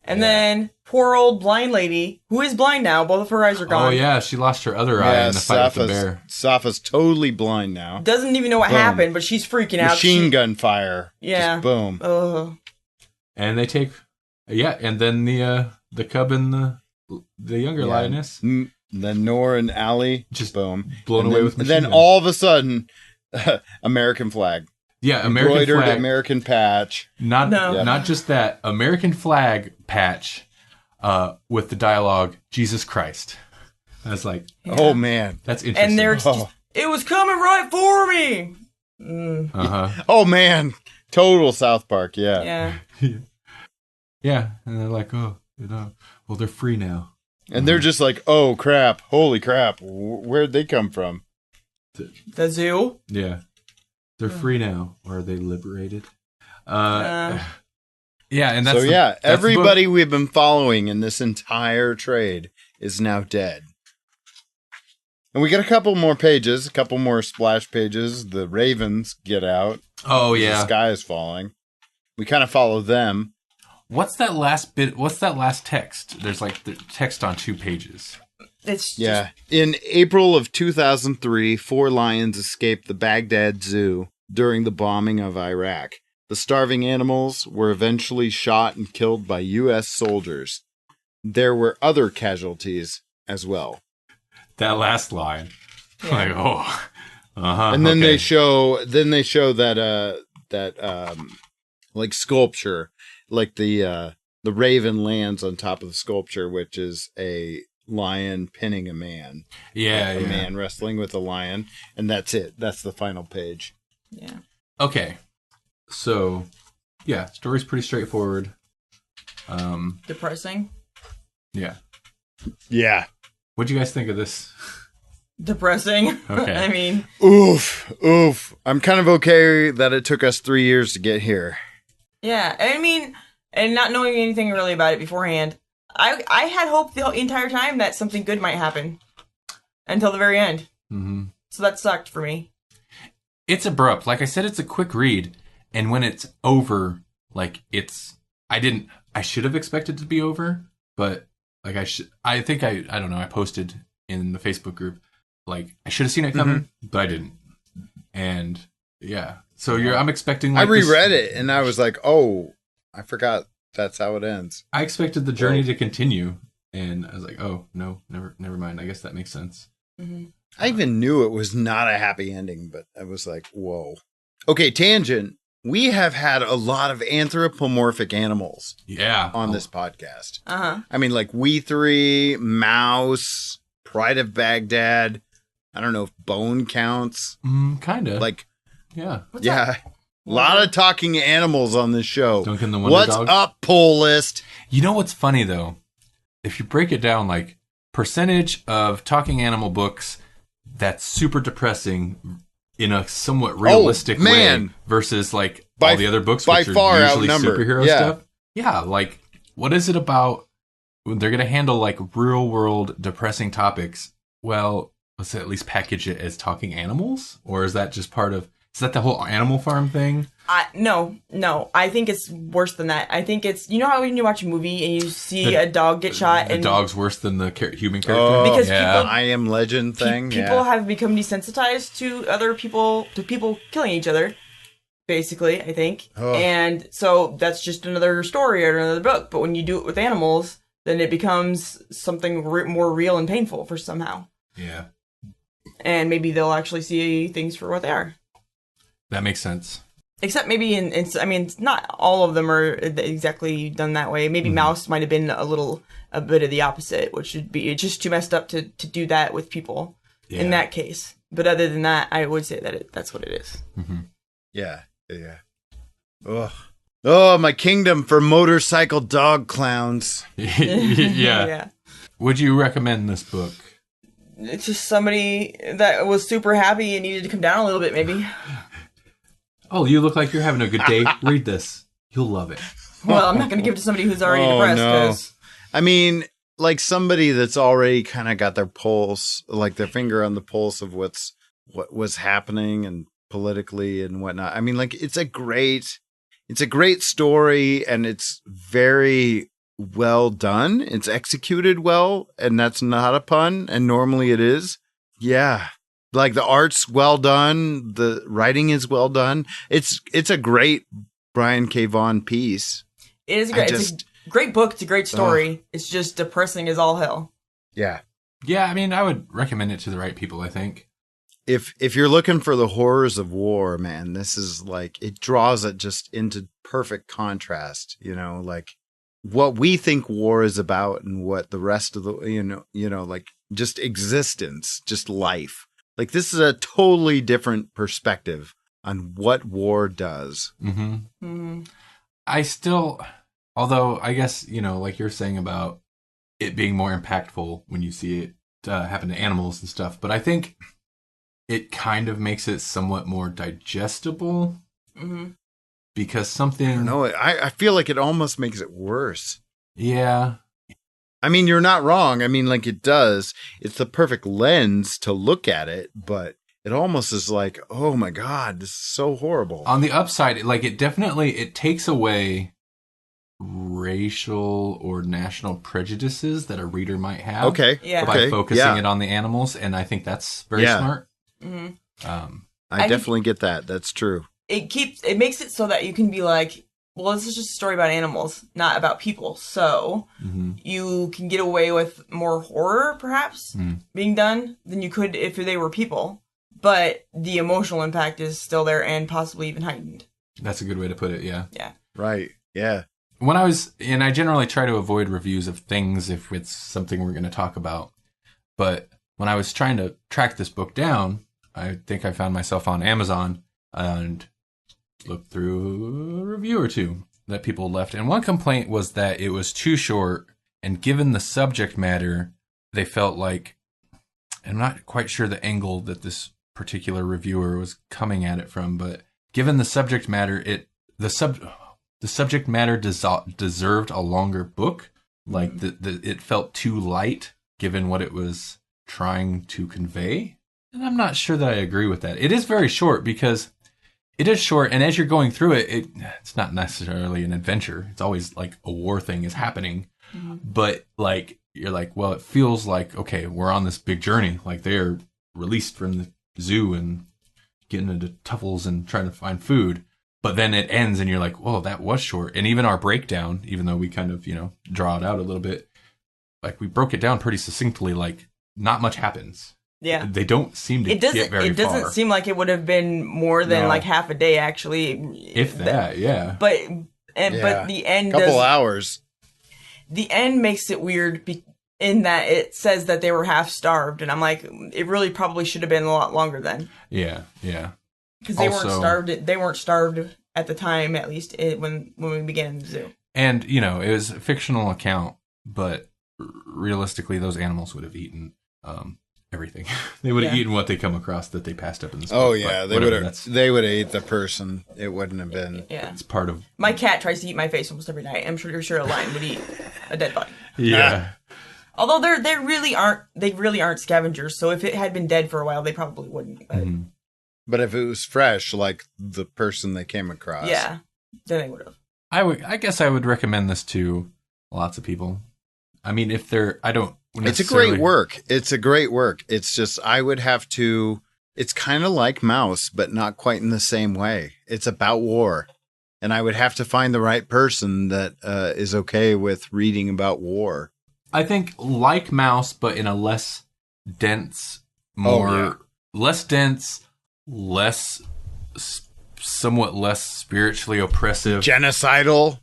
And then poor old blind lady, who is blind now, both of her eyes are gone. Oh yeah, she lost her other eye in the fight with the bear. Safa's totally blind now. Doesn't even know what happened, but she's freaking out. Machine gun fire. Yeah. Just boom. And they take, and then the cub and the younger lioness. Then Noor and Ali just boom blown away with machine then guns. All of a sudden, American flag. Yeah, American embroidered flag. American patch. Not just that. American flag patch with the dialogue, Jesus Christ. I was like, oh man, that's interesting. And there's it was coming right for me. Oh man, total South Park. Yeah. Yeah, and they're like, oh, well, they're free now. And they're just like, oh crap, holy crap, where'd they come from? The zoo. Yeah, they're free now, or are they liberated? Yeah, and that's that's everybody we've been following in this entire trade is now dead. And we get a couple more pages, a couple more splash pages. The ravens get out. Oh yeah, the sky is falling. We kind of follow them. What's that last bit? What's that last text? There's like the text on 2 pages. It's In April of 2003, 4 lions escaped the Baghdad Zoo during the bombing of Iraq. The starving animals were eventually shot and killed by U.S. soldiers. There were other casualties as well. That last line, like and then they show that like sculpture, like the raven lands on top of the sculpture, which is a lion pinning a man. Yeah, a man wrestling with a lion, and that's it. That's the final page. Yeah. Okay. So, yeah, story's pretty straightforward. Depressing. Yeah. Yeah. What'd you guys think of this? Depressing. Okay. I mean, oof. I'm kind of okay that it took us 3 years to get here. Yeah, I mean, and not knowing anything really about it beforehand, I had hope the entire time that something good might happen until the very end. Mm-hmm. So that sucked for me. It's abrupt. Like I said, it's a quick read, and when it's over, like I should have expected it to be over, but like I don't know. I posted in the Facebook group, like I should have seen it coming, but I didn't. And yeah, so I'm expecting. Like, I reread it and I was like, oh, I forgot that's how it ends. I expected the journey to continue, and I was like, oh no, never mind. I guess that makes sense. Mm-hmm. I even knew it was not a happy ending, but I was like, whoa. Okay, tangent. We have had a lot of anthropomorphic animals on this podcast. Uh-huh. I mean, like We3, Mouse, Pride of Baghdad. I don't know if Bone counts. Kind of. Like, yeah. A lot of talking animals on this show. Duncan the Wonder What's Dog. up, poll list? You know what's funny, though? If you break it down, like, percentage of talking animal books that's super depressing in a somewhat realistic way versus like all the other books which are usually superhero stuff. Yeah, like what is it about when they're going to handle like real world depressing topics? Well, let's at least package it as talking animals, or is that just part of the whole Animal Farm thing? No. I think it's worse than that. I think it's, you know how when you watch a movie and you see a dog get shot the and dog's worse than the human character? Because people, I Am Legend thing. People have become desensitized to other people, to people killing each other, basically, I think. And so that's just another story or another book. But when you do it with animals, then it becomes something more real and painful for somehow. Yeah. And maybe they'll actually see things for what they are. That makes sense. Except maybe I mean, not all of them are exactly done that way. Maybe Mouse might have been a bit of the opposite, which would be just too messed up to do that with people in that case. But other than that, I would say that that's what it is. Mm-hmm. Yeah. Oh, my kingdom for motorcycle dog clowns. Yeah. Would you recommend this book? It's just somebody that was super happy and needed to come down a little bit, maybe. Oh, you look like you're having a good day. Read this. You'll love it. Well, I'm not going to give it to somebody who's already depressed. No. I mean, like somebody that's already kind of got their pulse, like their finger on the pulse of what was happening and politically and whatnot. I mean, like it's a great story and it's very well done. It's executed well, and that's not a pun. And normally it is. Yeah. Like the art's well done, the writing is well done. It's a great Brian K. Vaughan piece. It is great. It's a great book. It's a great story. It's just depressing as all hell. Yeah. Yeah, I mean, I would recommend it to the right people, I think. if you're looking for the horrors of war, man, this is like, it draws it just into perfect contrast, like what we think war is about and what the rest of the, like just existence, just life. Like this is a totally different perspective on what war does. Mm-hmm. I still, although I guess, like you're saying about it being more impactful when you see it happen to animals and stuff, but I think it kind of makes it somewhat more digestible because something... I don't know. I feel like it almost makes it worse. Yeah. I mean, you're not wrong. I mean, like it does. It's the perfect lens to look at it, but it almost is like, oh my God, this is so horrible. On the upside, like it takes away racial or national prejudices that a reader might have. Okay. Yeah. By focusing it on the animals. And I think that's very smart. Mm-hmm. I definitely get that. That's true. It makes it so that you can be like, well, this is just a story about animals, not about people. So you can get away with more horror, perhaps, being done than you could if they were people. But the emotional impact is still there and possibly even heightened. That's a good way to put it, yeah. Yeah. Right, yeah. I generally try to avoid reviews of things if it's something we're going to talk about. But when I was trying to track this book down, I think I found myself on Amazon and looked through a review or two that people left. And one complaint was that it was too short. And given the subject matter, they felt like, I'm not quite sure the angle that this particular reviewer was coming at it from, but given the subject matter, the subject matter deserved a longer book. Like it felt too light given what it was trying to convey. And I'm not sure that I agree with that. It is very short because it is short. And as you're going through it, it's not necessarily an adventure. It's always like a war thing is happening. But like, you're like, well, it feels like, okay, we're on this big journey. Like they're released from the zoo and getting into tuffles and trying to find food. But then it ends and you're like, whoa, that was short. And even our breakdown, even though we kind of, draw it out a little bit, like we broke it down pretty succinctly, like not much happens. Yeah. They don't seem to get very far. It doesn't seem like it would have been more than like half a day, actually. If that, yeah. But the end couple hours. The end makes it weird in that it says that they were half starved. And I'm like, it really probably should have been a lot longer then. Yeah, yeah. Because they weren't starved. They weren't starved at the time, at least when we began in the zoo. And, it was a fictional account, but realistically, those animals would have eaten everything. They would have eaten what they come across that they passed up in the book. Oh, yeah. They would have ate the person. It wouldn't have been. Yeah. It's part of... My cat tries to eat my face almost every night. I'm sure a lion would eat a dead body. Yeah. Although they really aren't scavengers, so if it had been dead for a while, they probably wouldn't. But if it was fresh, like the person they came across. Yeah, then they would have. I guess I would recommend this to lots of people. I mean, if they're... It's a great work. It's a great work. It's just, I would have to... It's kind of like Mouse, but not quite in the same way. It's about war. And I would have to find the right person that is okay with reading about war. I think like Mouse, but in a less dense, less dense, somewhat less spiritually oppressive, genocidal,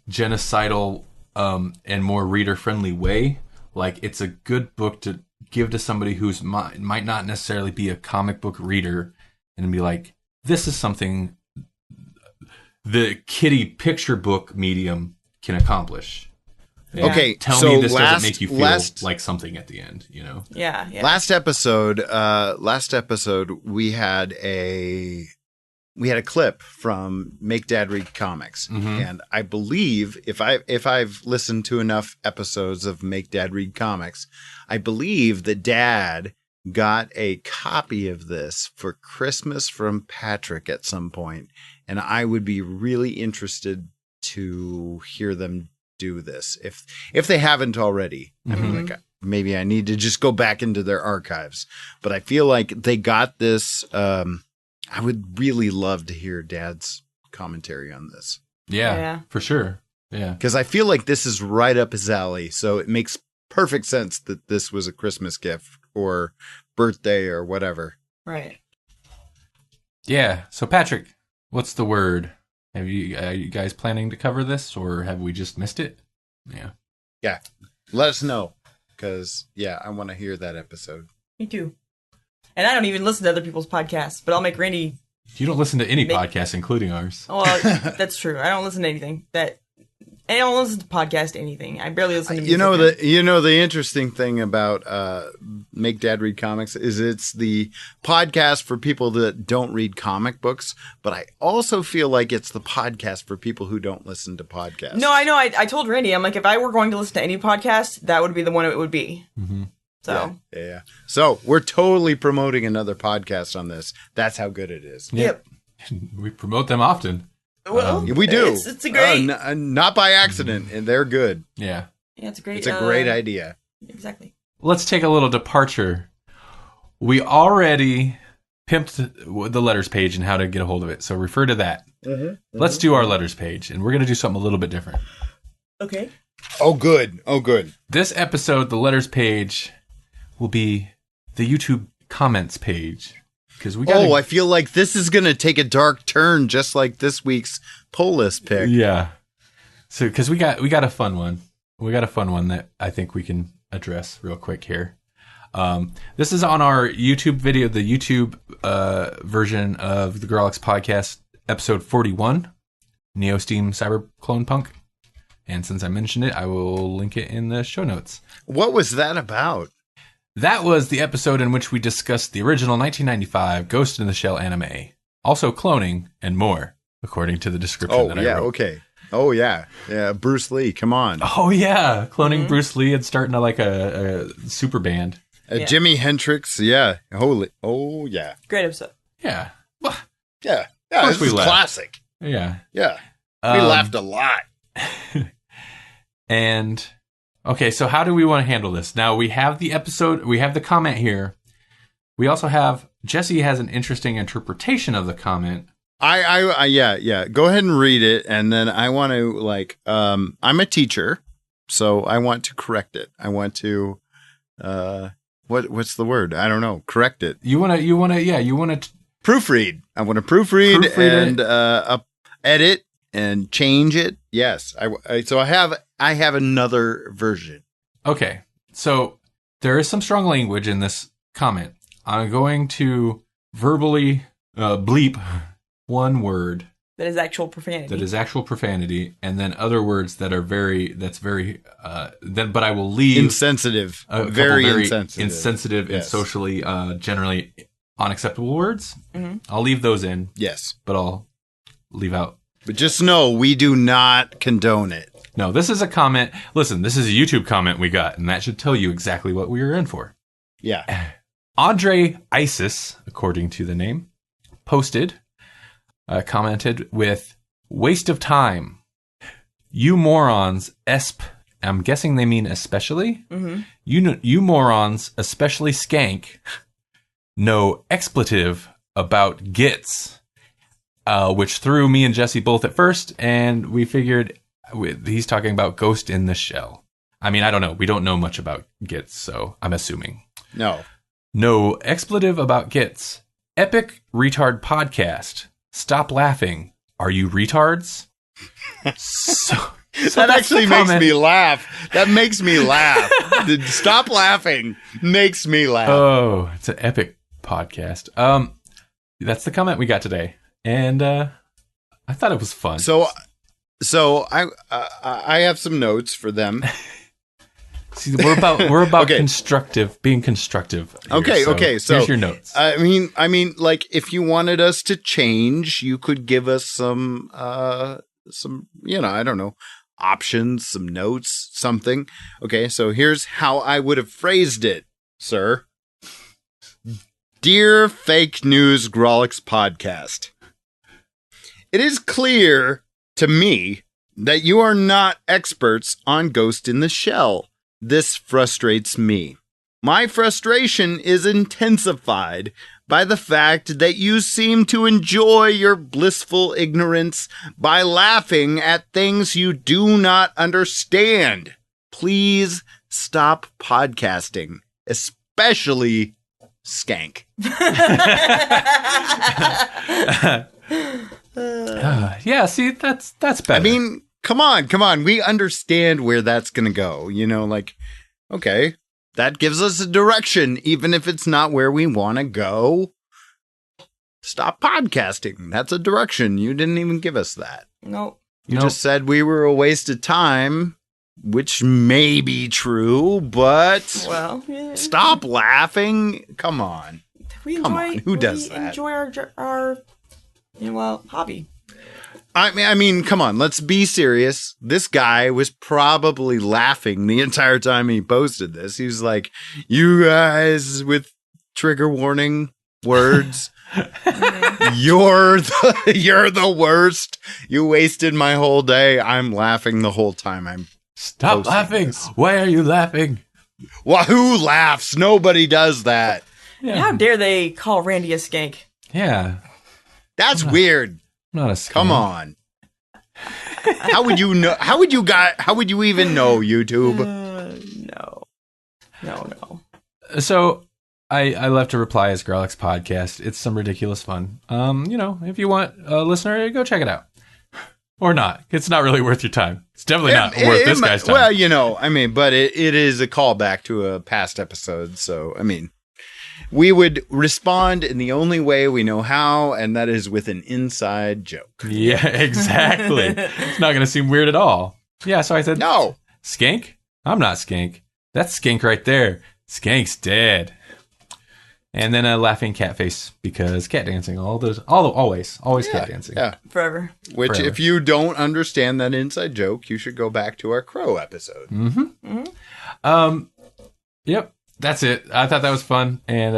and more reader-friendly way. Like, it's a good book to give to somebody who's might not necessarily be a comic book reader and be like, this is something the kiddie picture book medium can acclish. Yeah. Okay, tell me this doesn't make you feel like something at the end, Yeah. Last episode, we had a clip from Make Dad Read Comics, and I believe if I've listened to enough episodes of Make Dad Read Comics, I believe that Dad got a copy of this for Christmas from Patrick at some point, and I would be really interested to hear them do this if they haven't already. I mean, like, maybe I need to just go back into their archives, but I feel like they got this. I would really love to hear Dad's commentary on this. Yeah, for sure. Yeah, because I feel like this is right up his alley. So it makes perfect sense that this was a Christmas gift or birthday or whatever. Right. Yeah. So Patrick, what's the word? Are you guys planning to cover this, or have we just missed it? Yeah. Yeah. Let us know. Because, yeah, I want to hear that episode. Me too. And I don't even listen to other people's podcasts, but I'll make Randy... You don't listen to any podcasts, including ours. Oh, well, that's true. I don't listen to anything. I don't listen to podcast anything. I barely listen to music. The interesting thing about Make Dad Read Comics is it's the podcast for people that don't read comic books, but I also feel like it's the podcast for people who don't listen to podcasts. No, I know. I told Randy, I'm like, if I were going to listen to any podcast, that would be the one it would be. Mm-hmm. So yeah. So we're totally promoting another podcast on this. That's how good it is. Yep. We promote them often. Well, we do. It's a great... not by accident, and they're good. Yeah. Yeah, it's a great... It's a great idea. Exactly. Let's take a little departure. We already pimped the letters page and how to get a hold of it, so refer to that. Let's do our letters page, and we're going to do something a little bit different. Okay. Oh, good. This episode, the letters page, will be the YouTube comments page. I feel like this is going to take a dark turn, just like this week's poll list pick. Yeah. So, because we got a fun one. We got a fun one that I think we can address real quick here. This is on our YouTube video, the YouTube version of the Grawlix podcast, episode 41, Neo Steam Cyber Clone Punk. And since I mentioned it, I will link it in the show notes. What was that about? That was the episode in which we discussed the original 1995 Ghost in the Shell anime, also cloning and more, according to the description that I wrote. Okay. Oh, yeah. Yeah, Bruce Lee, come on. Oh, yeah. Cloning Bruce Lee and starting like a super band. Jimi Hendrix, yeah. Holy. Oh, yeah. Great episode. Yeah. Yeah. Yeah, this is classic. Yeah. Yeah. We laughed a lot. And... Okay, so how do we want to handle this? Now, we have the episode, we have the comment here. We also have, Jesse has an interesting interpretation of the comment. Yeah. Go ahead and read it, and then I want to, I'm a teacher, so I want to correct it. I want to, what's the word? I don't know. Correct it. You want to proofread. I want to proofread and edit and change it. Yes. So I have another version. Okay. So there is some strong language in this comment. I'm going to verbally bleep one word. That is actual profanity. And then other words that are but I will leave. Insensitive. Very insensitive and socially, generally unacceptable words. Mm-hmm. I'll leave those in. Yes. But I'll leave out. But just know, we do not condone it. No, this is a comment. Listen, this is a YouTube comment we got, and that should tell you exactly what we were in for. Yeah. Andre Isis, according to the name, commented with, waste of time. You morons, I'm guessing they mean especially. Mm-hmm. You morons, especially skank, no expletive about gits. Which threw me and Jesse both at first, and we figured he's talking about Ghost in the Shell. I mean, I don't know. We don't know much about gits, so I'm assuming. No expletive about gits. Epic retard podcast. Stop laughing. Are you retards? So that actually makes me laugh. That makes me laugh. Stop laughing makes me laugh. Oh, it's an epic podcast. That's the comment we got today. And I thought it was fun. So I have some notes for them. See, we're about being constructive. Here, okay. So here's your notes. I mean, like, if you wanted us to change, you could give us some, I don't know, options, some notes, something. Okay, so here's how I would have phrased it, sir. Dear Fake News Grawlix Podcast. It is clear to me that you are not experts on Ghost in the Shell. This frustrates me. My frustration is intensified by the fact that you seem to enjoy your blissful ignorance by laughing at things you do not understand. Please stop podcasting, especially Skank. Yeah, see, that's better. I mean, come on. We understand where that's going to go. You know, like, okay, that gives us a direction, even if it's not where we want to go. Stop podcasting. That's a direction. You didn't even give us that. Nope. You just said we were a waste of time, which may be true, but Well, yeah. stop laughing. Come on. We Come on, who does that? Enjoy our hobby. I mean, come on, let's be serious. This guy was probably laughing the entire time he posted this. He was like, you guys with trigger warning words. You're the worst. You wasted my whole day. I'm laughing the whole time. Stop laughing. This. Why are you laughing? Well, who laughs? Nobody does that. Yeah. How dare they call Randy a skank? Yeah. That's weird. Not a scam. Come on. How would you know? How would you even know, YouTube? No. So I left a reply as Grawlix podcast. It's some ridiculous fun. If you want a listener, go check it out. Or not. It's not really worth your time. It's definitely not worth this guy's time. Well, but it is a callback to a past episode. So, I mean, we would respond in the only way we know how, and that is with an inside joke. Yeah, exactly. It's not going to seem weird at all. Yeah, so I said, no. Skank? I'm not Skank. That's Skank right there. Skank's dead. And then a laughing cat face because cat dancing, always cat dancing. Yeah. Forever. Which, Forever. if you don't understand that inside joke, you should go back to our crow episode. Mm-hmm. Yep. That's it. I thought that was fun, and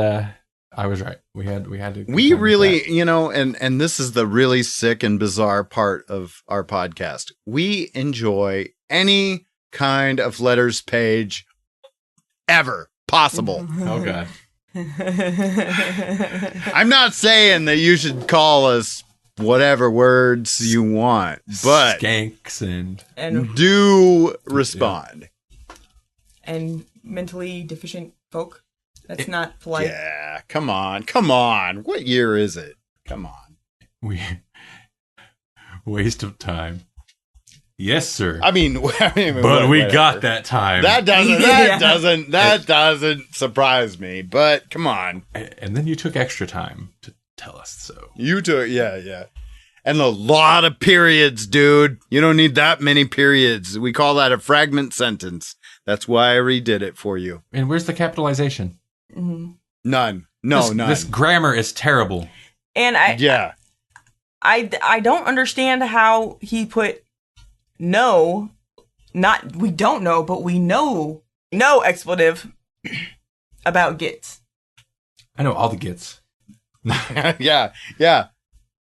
I was right. We had to. We really, and this is the really sick and bizarre part of our podcast. We enjoy any kind of letters page ever possible. Oh God. I'm not saying that you should call us whatever words you want, but skanks and do respond. And mentally deficient folk. That's not polite. Yeah, come on. What year is it? Come on. Waste of time. Yes, sir. I mean, but we got that time. That doesn't surprise me. But come on. And then you took extra time to tell us so. You took, yeah. And a lot of periods, dude. You don't need that many periods. We call that a fragment sentence. That's why I redid it for you. And where's the capitalization? Mm-hmm. None. None. This grammar is terrible. And I don't understand how he put no, not we don't know, but we know no expletive about gets. I know all the gets. Yeah.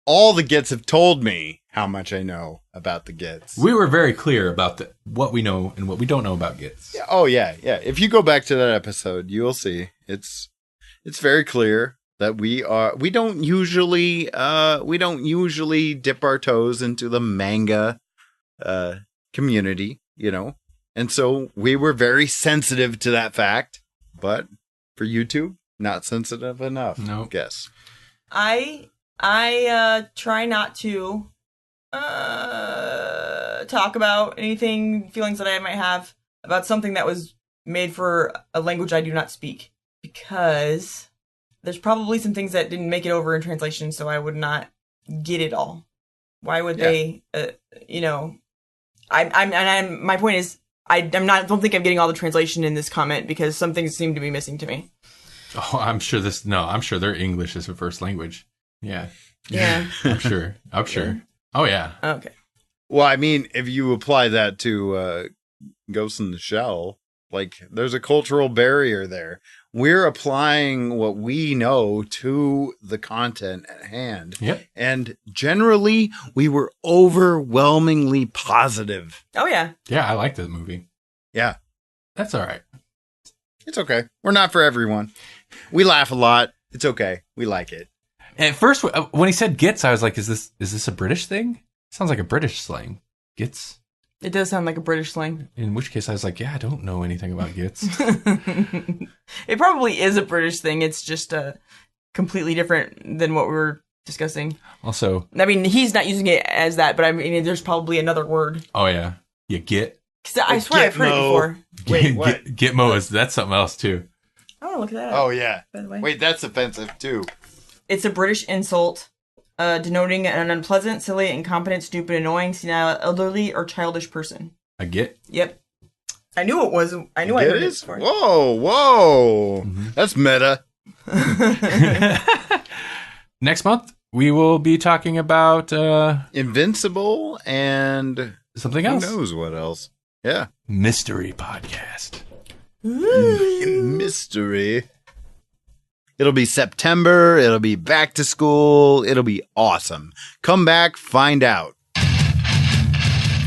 All the gets have told me how much I know about the gets. We were very clear about what we know and what we don't know about gets. Yeah, oh yeah. If you go back to that episode, you'll see it's very clear that we don't usually dip our toes into the manga community, and so we were very sensitive to that fact. But for YouTube, not sensitive enough. No, guess. I try not to talk about feelings that I might have about something that was made for a language I do not speak, because there's probably some things that didn't make it over in translation, so I would not get it all. Why would they? My point is, I don't think I'm getting all the translation in this comment because some things seem to be missing to me. Oh, I'm sure their English is a first language. Yeah. I'm sure. Yeah. Oh yeah. Okay. Well, I mean, if you apply that to Ghost in the Shell, like there's a cultural barrier there. We're applying what we know to the content at hand. Yep. And generally, we were overwhelmingly positive. Oh yeah. Yeah, I like that movie. Yeah. That's all right. It's okay. We're not for everyone. We laugh a lot. It's okay. We like it. At first, when he said gits, I was like, is this a British thing? Sounds like a British slang. Gits? It does sound like a British slang. In which case I was like, yeah, I don't know anything about gits. It probably is a British thing. It's just completely different than what we were discussing. Also, I mean, he's not using it as that, but I mean, there's probably another word. oh yeah, you get. 'Cause I swear I've heard it before. Wait, what? Gitmo is that's something else too. I want to look that up. Oh, yeah. By the way. Wait, that's offensive, too. It's a British insult denoting an unpleasant, silly, incompetent, stupid, annoying, senile, elderly, or childish person. A git. Yep. I knew it was. I knew I heard it before. Whoa. Mm-hmm. That's meta. Next month we will be talking about Invincible and something else. Who knows what else? Yeah. Mystery podcast. Mystery. It'll be September. It'll be back to school. It'll be awesome. Come back, find out.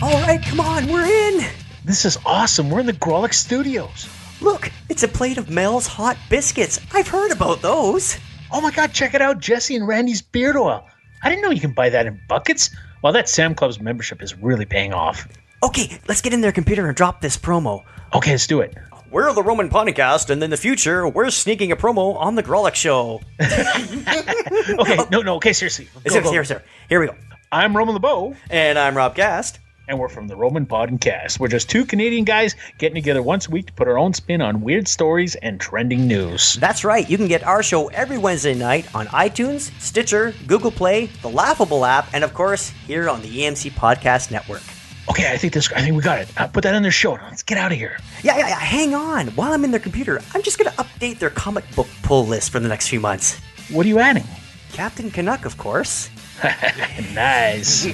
All right, come on, we're in. This is awesome. We're in the Grawlix studios. Look, it's a plate of Mel's Hot Biscuits. I've heard about those. Oh my God, check it out. Jesse and Randy's beard oil. I didn't know you can buy that in buckets. Well, that Sam Club's membership is really paying off. Okay, let's get in their computer and drop this promo. Okay, let's do it. We're the Roman Podcast, and in the future, we're sneaking a promo on the Grawlix Show. Okay, no, okay, seriously. Go. Here we go. I'm Roman LeBeau. And I'm Rob Gast. And we're from the Roman Podcast. We're just two Canadian guys getting together once a week to put our own spin on weird stories and trending news. That's right. You can get our show every Wednesday night on iTunes, Stitcher, Google Play, the Laughable app, and of course, here on the EMC Podcast Network. Okay, I think we got it. Put that on their show. Let's get out of here. Yeah. Hang on. While I'm in their computer, I'm just going to update their comic book pull list for the next few months. What are you adding? Captain Canuck, of course. Nice.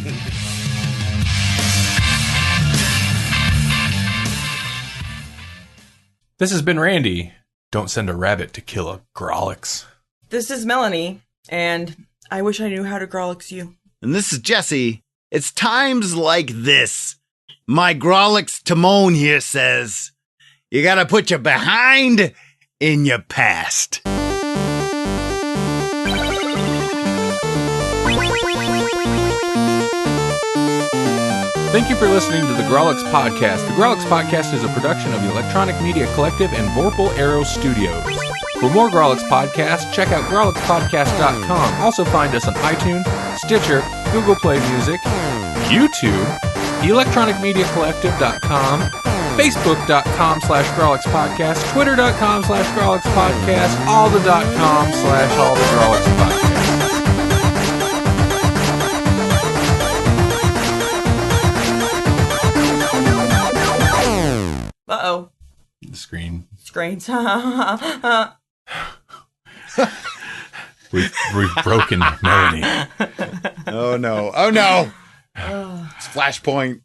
This has been Randy. Don't send a rabbit to kill a Grawlix. This is Melanie, and I wish I knew how to Grawlix you. And this is Jesse. It's times like this. My Grawlix Timon here says, you gotta put your behind in your past. Thank you for listening to the Grawlix Podcast. The Grawlix Podcast is a production of the Electronic Media Collective and Vorpal Arrow Studios. For more Grawlix podcasts, check out grawlixpodcast.com. Also find us on iTunes, Stitcher, Google Play Music, YouTube, electronicmediacollective.com, facebook.com/GrawlixPodcast, twitter.com/GrawlixPodcast, all the .com/all-the-Grawlixpodcast. Uh-oh. The screen. Screens. We've broken Melanie. Oh no. It's Flashpoint.